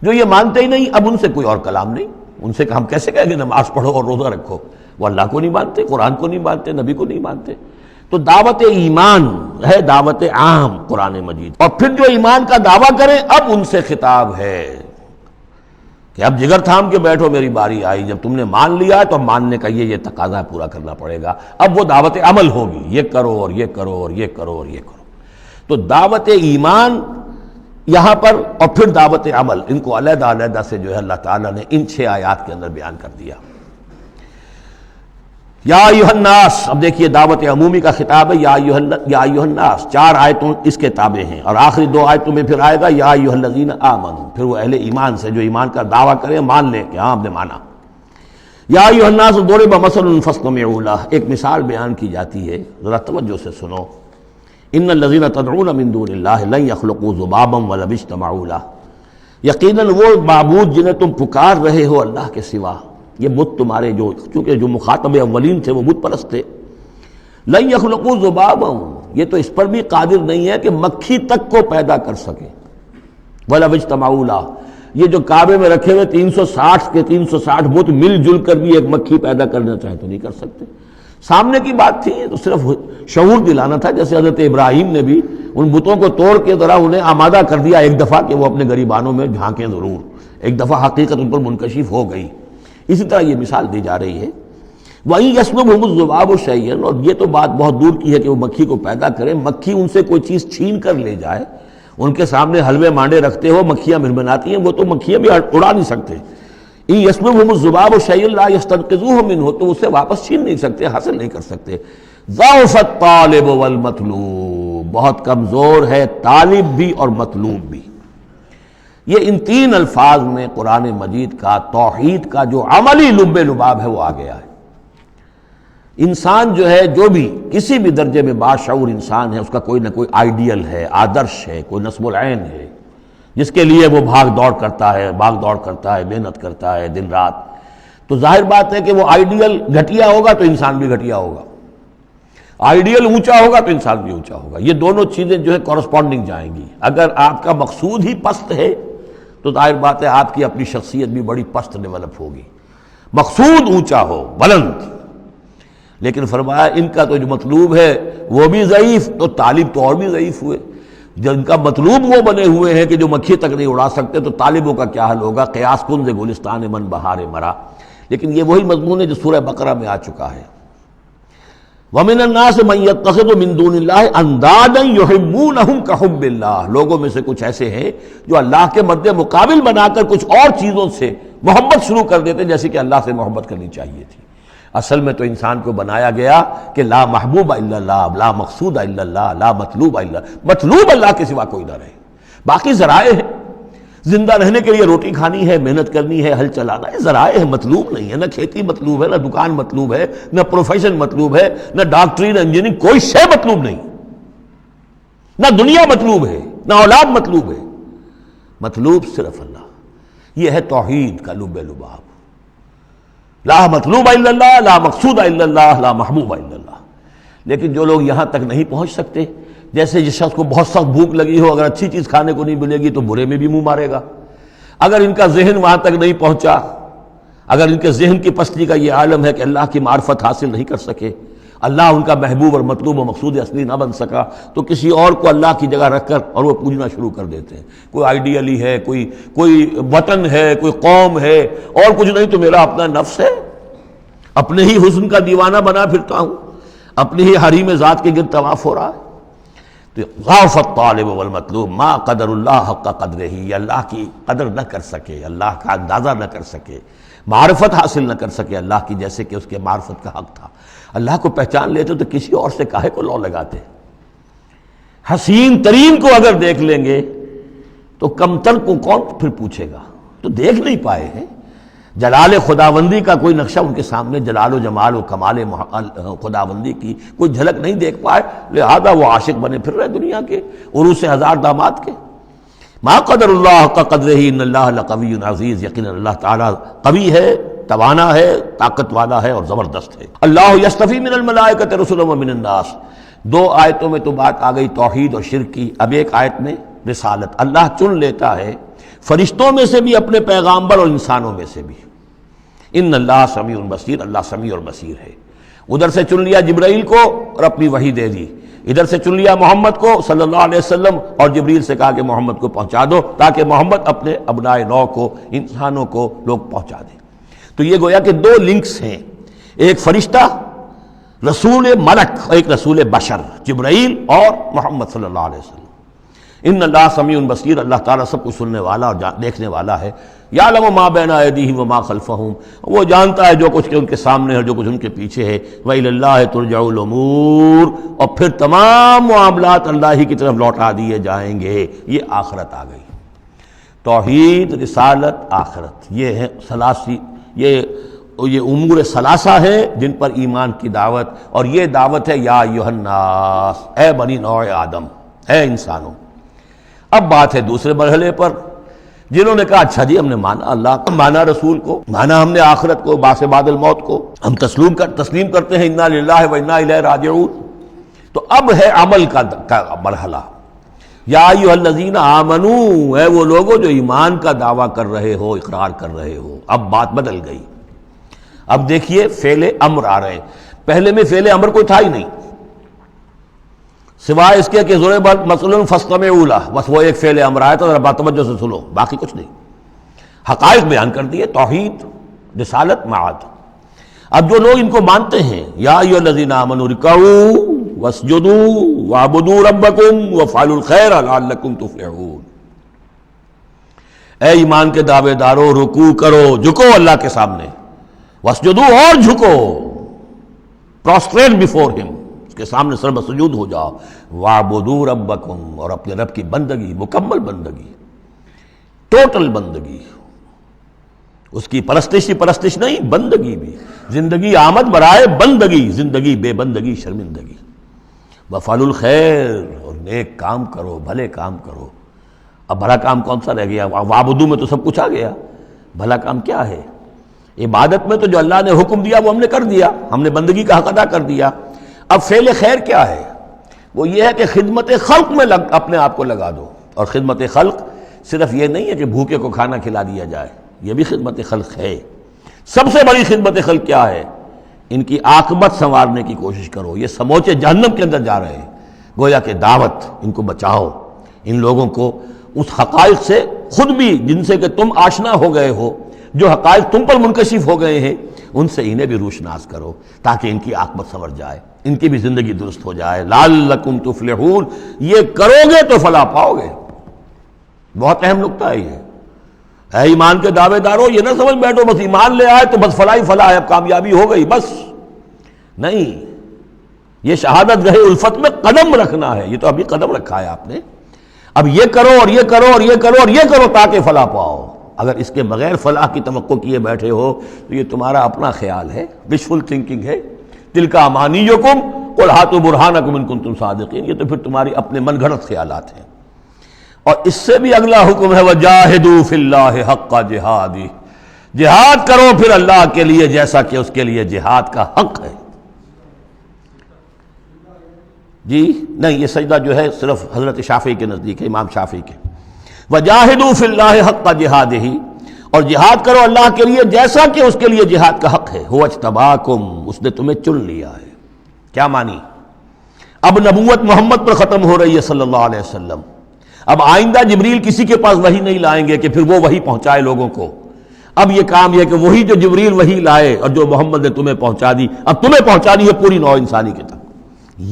جو یہ مانتے ہی نہیں، اب ان سے کوئی اور کلام نہیں، ان سے ہم کیسے کہیں گے نماز پڑھو اور روزہ رکھو؟ وہ اللہ کو نہیں مانتے، قرآن کو نہیں مانتے، نبی کو نہیں مانتے۔ تو دعوت ایمان ہے، دعوت عام قرآن مجید۔ اور پھر جو ایمان کا دعویٰ کریں، اب ان سے خطاب ہے کہ اب جگر تھام کے بیٹھو، میری باری آئی، جب تم نے مان لیا ہے تو ماننے کا یہ تقاضا پورا کرنا پڑے گا۔ اب وہ دعوت عمل ہوگی، یہ کرو اور یہ کرو اور یہ کرو اور یہ کرو۔ تو دعوت ایمان یہاں پر اور پھر دعوت عمل، ان کو علیحدہ علیحدہ سے جو ہے اللہ تعالیٰ نے ان 6 آیات کے اندر بیان کر دیا۔ یا ایھا الناس، اب دیکھیے دعوت عمومی کا خطاب ہے، یا ایھا الناس، 4 آیتوں اس کے تابع ہیں، اور آخری 2 آیتوں میں پھر آئے گا یا ایھا الذین آمنوا، پھر وہ اہل ایمان سے جو ایمان کا دعویٰ کریں مان لیں کہ ہاں ہم نے مانا۔ یا ایھا الناس ضرب مثل فاستمعوا لہ، ایک مثال بیان کی جاتی ہے، ذرا توجہ سے سنو۔ ان الذین تدعون من دون اللہ لن یخلقوا ذبابا ولو اجتمعوا لہ، یقیناً وہ معبود جنہیں تم پکار رہے ہو اللہ کے سوا، یہ بت تمہارے جو، چونکہ جو مخاطب اولین تھے وہ بت پرست تھے، لن یخلقوا ذبابا، یہ تو اس پر بھی قادر نہیں ہے کہ مکھی تک کو پیدا کر سکے، ولو اجتمعوا لہ، یہ جو کعبے میں رکھے ہوئے 360 کے 360 بت مل جل کر بھی ایک مکھی پیدا کرنا چاہے تو نہیں کر سکتے۔ سامنے کی بات تھی، تو صرف شعور دلانا تھا، جیسے حضرت ابراہیم نے بھی ان بتوں کو توڑ کے ذرا انہیں آمادہ کر دیا ایک دفعہ کہ وہ اپنے گریبانوں میں جھانکیں ضرور، ایک دفعہ حقیقت ان پر منکشف ہو گئی۔ اسی طرح یہ مثال دی جا رہی ہے، وَإِن يَسْلُبْهُمُ الذُّبَابُ شَيْئًا، اور یہ تو بات بہت دور کی ہے کہ وہ مکھی کو پیدا کریں، مکھی ان سے کوئی چیز چھین کر لے جائے، ان کے سامنے حلوے مانڈے رکھتے ہو، مکھیاں منمناتی ہیں، وہ تو مکھیاں بھی اڑا نہیں سکتے۔ إِن يَسْلُبْهُمُ الذُّبَابُ شَيْئًا لَا يَسْتَنقِذُوهُ مِنْهُ، تو اسے واپس چھین نہیں سکتے، حاصل نہیں کر سکتے۔ ضعف الطالب والمطلوب، بہت کمزور ہے طالب بھی اور مطلوب بھی۔ یہ ان 3 الفاظ میں قرآن مجید کا توحید کا جو عملی لب لباب ہے وہ آ گیا ہے۔ انسان جو ہے، جو بھی کسی بھی درجے میں باشعور انسان ہے، اس کا کوئی نہ کوئی آئیڈیل ہے، آدرش ہے، کوئی نصب العین ہے جس کے لیے وہ بھاگ دوڑ کرتا ہے، محنت کرتا ہے دن رات۔ تو ظاہر بات ہے کہ وہ آئیڈیل گھٹیا ہوگا تو انسان بھی گھٹیا ہوگا، آئیڈیل اونچا ہوگا تو انسان بھی اونچا ہوگا۔ یہ دونوں چیزیں جو ہے کورسپونڈنگ جائیں گی۔ اگر آپ کا مقصود ہی پست ہے تو ظاہر بات ہے آپ کی اپنی شخصیت بھی بڑی پست ڈیولپ ہوگی۔ مقصود اونچا ہو، بلند، لیکن فرمایا ان کا تو جو مطلوب ہے وہ بھی ضعیف، تو طالب تو اور بھی ضعیف ہوئے۔ جن کا مطلوب وہ بنے ہوئے ہیں کہ جو مکھی تک نہیں اڑا سکتے، تو طالبوں کا کیا حل ہوگا؟ قیاس کن سے گلستان من بہار مرا۔ لیکن یہ وہی مضمون ہے جو سورہ بقرہ میں آ چکا ہے۔ وَمِنَ النَّاسِ مَن يَتَّخِذُ مِن دُونِ اللَّهِ أَندَادًا يُحِبُّونَهُمْ كَحُبِّ اللَّهِ، لوگوں میں سے کچھ ایسے ہیں جو اللہ کے مد مقابل بنا کر کچھ اور چیزوں سے محبت شروع کر دیتے جیسے کہ اللہ سے محبت کرنی چاہیے تھی۔ اصل میں تو انسان کو بنایا گیا کہ لا محبوب الا اللہ، لا مقصود الا اللہ، لا مطلوب الا اللہ، مطلوب اللہ کے سوا کوئی نہ رہے، باقی ذرائع ہیں۔ زندہ رہنے کے لیے روٹی کھانی ہے، محنت کرنی ہے، ہل چلانا ہے، ذرائع ہے، مطلوب نہیں ہے۔ نہ کھیتی مطلوب ہے، نہ دکان مطلوب ہے، نہ پروفیشن مطلوب ہے، نہ ڈاکٹری، نہ انجینئرنگ، کوئی شے مطلوب نہیں، نہ دنیا مطلوب ہے، نہ اولاد مطلوب ہے، مطلوب صرف اللہ۔ یہ ہے توحید کا لب لباب، لا مطلوب الا اللہ، لا مقصود الا اللہ، لا محبوب الا اللہ۔ لیکن جو لوگ یہاں تک نہیں پہنچ سکتے، جیسے جس شخص کو بہت سخت بھوک لگی ہو، اگر اچھی چیز کھانے کو نہیں ملے گی تو برے میں بھی منہ مارے گا۔ اگر ان کا ذہن وہاں تک نہیں پہنچا، اگر ان کے ذہن کی پستی کا یہ عالم ہے کہ اللہ کی معرفت حاصل نہیں کر سکے، اللہ ان کا محبوب اور مطلوب و مقصود اصلی نہ بن سکا، تو کسی اور کو اللہ کی جگہ رکھ کر اور وہ پوجنا شروع کر دیتے ہیں۔ کوئی آئیڈیلی ہے، کوئی وطن ہے، کوئی قوم ہے، اور کچھ نہیں تو میرا اپنا نفس ہے، اپنے ہی حسن کا دیوانہ بنا پھرتا ہوں، اپنی ہی حریم ذات کے گرد طواف ہو رہا ہے۔ تو ضعف الطالب والمطلوب ما قدر اللہ حق قدرہ، یہ اللہ کی قدر نہ کر سکے، اللہ کا اندازہ نہ کر سکے، معرفت حاصل نہ کر سکے اللہ کی، جیسے کہ اس کے معرفت کا حق تھا۔ اللہ کو پہچان لیتے تو کسی اور سے کاہے کو لو لگاتے؟ حسین ترین کو اگر دیکھ لیں گے تو کمتر کو کون پھر پوچھے گا؟ تو دیکھ نہیں پائے ہیں جلال خداوندی کا کوئی نقشہ ان کے سامنے، جلال و جمال و کمال خداوندی کی کوئی جھلک نہیں دیکھ پائے، لہذا وہ عاشق بنے پھر رہے دنیا کے عروس ہزار داماد کے۔ ما قدر اللہ کا قدر ہی، ان اللہ لقوی عزیز، یقینا اللہ تعالیٰ قوی ہے، توانا ہے، طاقت والا ہے اور زبردست ہے۔ اللہ یصطفی من الملائکۃ رسلا ومن الناس، 2 آیتوں میں تو بات آ گئی توحید اور شرک کی، اب ایک آیت میں رسالت۔ اللہ چن لیتا ہے فرشتوں میں سے بھی اپنے پیغامبر اور انسانوں میں سے بھی۔ ان اللہ سمیع بصیر، اللہ سمیع اور بصیر ہے۔ ادھر سے چن لیا جبرائیل کو اور اپنی وحی دے دی، ادھر سے چن لیا محمد کو صلی اللہ علیہ وسلم، اور جبریل سے کہا کہ محمد کو پہنچا دو، تاکہ محمد اپنے ابنائے نو کو، انسانوں کو لوگ پہنچا دیں۔ تو یہ گویا کہ دو لنکس ہیں، ایک فرشتہ رسول ملک اور ایک رسول بشر، جبرائیل اور محمد صلی اللہ علیہ وسلم۔ ان اللہ سمیع بصیر، اللہ تعالیٰ سب کچھ سننے والا اور دیکھنے والا ہے۔ یعلم ما بین ایدیہم وما خلفہم، وہ جانتا ہے جو کچھ ان کے سامنے ہے اور جو کچھ ان کے پیچھے ہے۔ وإلی اللہ ترجع الامور، اور پھر تمام معاملات اللہ ہی کی طرف لوٹا دیے جائیں گے۔ یہ آخرت آ گئی، توحید، رسالت، آخرت، یہ ہے ثلاثی، یہ امور ثلاثہ ہیں جن پر ایمان کی دعوت، اور یہ دعوت ہے یا ایھا الناس، اے بنی نوع آدم، اے انسانوں۔ اب بات ہے دوسرے مرحلے پر، جنہوں نے کہا اچھا جی ہم نے مانا اللہ کو، مانا رسول کو، مانا ہم نے آخرت کو، بعث بعد الموت کو، ہم تسلیم کرتے ہیں انا للہ و انا الیہ راجعون۔ تو اب ہے عمل کا مرحلہ، یا ایھا الذین آمنوا، اے وہ لوگوں جو ایمان کا دعویٰ کر رہے ہو، اقرار کر رہے ہو۔ اب بات بدل گئی، اب دیکھیے فعل امر آ رہے ہیں۔ پہلے میں فعل امر کوئی تھا ہی نہیں، سوائے اس کے کہ ضربت مثلا فاستمعوا لہ، بس وہ ایک فعل امر آیا تھا، ذرا توجہ سے سنو، باقی کچھ نہیں۔ حقائق بیان کر دیے، توحید، رسالت، معاد۔ اب جو لوگ ان کو مانتے ہیں، یا ایھا الذین آمنوا ارکعوا واسجدوا واعبدوا ربکم وافعلوا الخیر لعلکم تفلحون، اے ایمان کے دعوے دارو، رکوع کرو، جھکو اللہ کے سامنے، واسجدوا، اور جھکو، پروسٹریٹ بیفور ہم، اس کے سامنے سر سجود ہو جاؤ، واعبدوا ربکم، اور اپنے رب کی بندگی، مکمل بندگی، ٹوٹل بندگی، اس کی پرستش ہی پرستش نہیں، بندگی بھی، زندگی آمد برائے بندگی، زندگی بے بندگی شرمندگی، وفعلوا الخیر، اور نیک کام کرو، بھلے کام کرو۔ اب بھلا کام کون سا رہ گیا؟ وعبدوا میں تو سب کچھ آ گیا، بھلا کام کیا ہے؟ عبادت میں تو جو اللہ نے حکم دیا وہ ہم نے کر دیا، ہم نے بندگی کا حق ادا کر دیا۔ اب فعل خیر کیا ہے؟ وہ یہ ہے کہ خدمت خلق میں اپنے آپ کو لگا دو، اور خدمت خلق صرف یہ نہیں ہے کہ بھوکے کو کھانا کھلا دیا جائے، یہ بھی خدمت خلق ہے۔ سب سے بڑی خدمت خلق کیا ہے؟ ان کی عاقبت سنوارنے کی کوشش کرو، یہ سموچے جہنم کے اندر جا رہے ہیں، گویا کہ دعوت، ان کو بچاؤ، ان لوگوں کو اس حقائق سے خود بھی جن سے کہ تم آشنا ہو گئے ہو، جو حقائق تم پر منکشف ہو گئے ہیں، ان سے انہیں بھی روشناس کرو تاکہ ان کی عاقبت سنور جائے، ان کی بھی زندگی درست ہو جائے۔ لعلکم تفلحون، یہ کرو گے تو فلاح پاؤ گے۔ بہت اہم نکتہ ہے یہ۔ اے ایمان کے دعوے دارو، یہ نہ سمجھ بیٹھو بس ایمان لے آئے تو بس فلاح ہی فلاح ہے، اب کامیابی ہو گئی بس، نہیں، یہ شہادت گاہ الفت میں قدم رکھنا ہے، یہ تو ابھی قدم رکھا ہے آپ نے، اب یہ کرو اور یہ کرو اور یہ کرو اور یہ کرو تاکہ فلاح پاؤ۔ اگر اس کے بغیر فلاح کی توقع کیے بیٹھے ہو تو یہ تمہارا اپنا خیال ہے، وشفل تھنکنگ ہے۔ تلک امانیکم قل ہاتوا برہانکم ان کنتم صادقین، یہ تو پھر تمہاری اپنے من گھڑت خیالات ہیں۔ اور اس سے بھی اگلا حکم ہے وجاہدوا فی اللہ حق جہادہ، جہاد کرو پھر اللہ کے لیے جیسا کہ اس کے لیے جہاد کا حق ہے۔ جی نہیں، یہ سجدہ جو ہے صرف حضرت شافعی کے نزدیک ہے، امام شافعی کے۔ وجاہدوا فی اللہ حق جہادہ، اور جہاد کرو اللہ کے لیے جیسا کہ اس کے لیے جہاد کا حق ہے۔ هو اجتباکم، اس نے تمہیں چن لیا ہے۔ کیا مانی؟ اب نبوت محمد پر ختم ہو رہی ہے صلی اللہ علیہ وسلم، اب آئندہ جبریل کسی کے پاس وحی نہیں لائیں گے کہ پھر وہ وحی پہنچائے لوگوں کو۔ اب یہ کام یہ کہ وہی جو جبریل وحی لائے اور جو محمد نے تمہیں پہنچا دی، اب تمہیں پہنچا دی ہے پوری نوع انسانی کی تک۔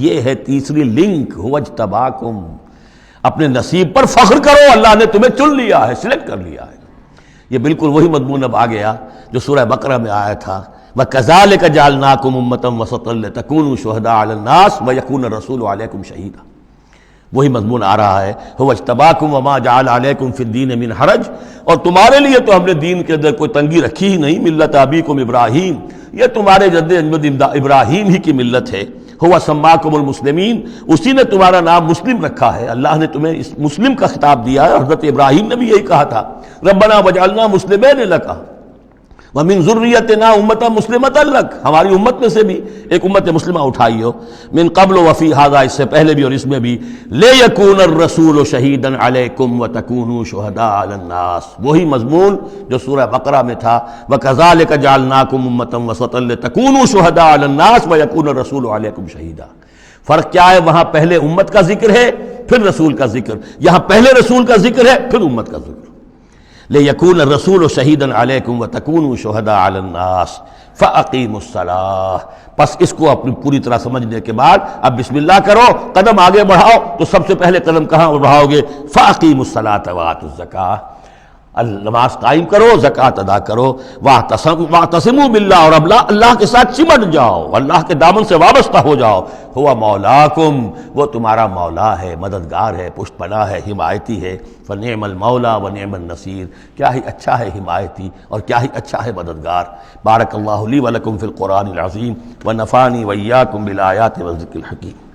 یہ ہے تیسری لنک، هو اجتباکم، اپنے نصیب پر فخر کرو، اللہ نے تمہیں چن لیا ہے، سلیکٹ کر لیا ہے۔ یہ بالکل وہی مضمون اب آ گیا جو سورہ بقرہ میں آیا تھا، وَكَذَلِكَ جَعَلْنَاكُمْ أُمَّةً وَسَطًا لِتَكُونُوا شُهَدَاءَ عَلَى النَّاسِ وَيَكُونَ الرَّسُولُ عَلَيْكُمْ شَهِيدًا، وہی مضمون آ رہا ہے، هُوَ اجْتَبَاكُمْ وَمَا جَعَلَ عَلَيْكُمْ فِي الدِّينِ مِنْ حَرَجٍ، اور تمہارے لیے تو ہم نے دین کے اندر کوئی تنگی رکھی ہی نہیں، ملت ابیکم ابراہیم، یہ تمہارے جد اجداد ابراہیم ہی کی ملت ہے۔ هُوَ سَمَّاكُمُ الْمُسْلِمِينَ، اسی نے تمہارا نام مسلم رکھا ہے، اللہ نے تمہیں اس مسلم کا خطاب دیا ہے۔ حضرت ابراہیم نے بھی یہی کہا تھا، ربنا وجعلنا مسلمین لک ومن ذریتنا امة مسلمۃ لک، ہماری امت میں سے بھی ایک امت مسلمہ اٹھائی ہو، من قبل وفی ھذا، اس سے پہلے بھی اور اس میں بھی، لیکون الرسول شہیدا علیکم وتکونوا شہداء علی الناس، وہی مضمون جو سورہ بقرہ میں تھا، وکذالک جعلناکم امۃ وسطا لتکونوا شہداء علی الناس ویکون الرسول علیکم شہیدا۔ فرق کیا ہے؟ وہاں پہلے امت کا ذکر ہے پھر رسول کا ذکر، یہاں پہلے رسول کا ذکر ہے پھر امت کا ذکر۔ لِيَكُونَ الرَّسُولُ شَهِيدًا عَلَيْكُمْ وَتَكُونُوا شُهَدَاءَ عَلَى النَّاسِ فَأَقِيمُوا الصَّلَاةَ۔ بس اس کو اپنی پوری طرح سمجھنے کے بعد اب بسم اللہ کرو، قدم آگے بڑھاؤ، تو سب سے پہلے قدم کہاں بڑھاؤ گے؟ فَأَقِيمُوا الصَّلَاةَ وَآتُوا الزَّكَاةَ، نماز قائم کرو، زکوٰۃ ادا کرو، واعتصموا باللہ، اور اللہ کے ساتھ چمٹ جاؤ، اللہ کے دامن سے وابستہ ہو جاؤ، ہوا مولاکم، وہ تمہارا مولا ہے، مددگار ہے، پشت پناہ ہے، حمایتی ہے، فنعم المولا ونعم النصیر، کیا ہی اچھا ہے حمایتی اور کیا ہی اچھا ہے مددگار۔ بارک اللہ لی ولکم فی القرآن العظیم ونفعنی وإیاکم بالآیات والذکر الحکیم۔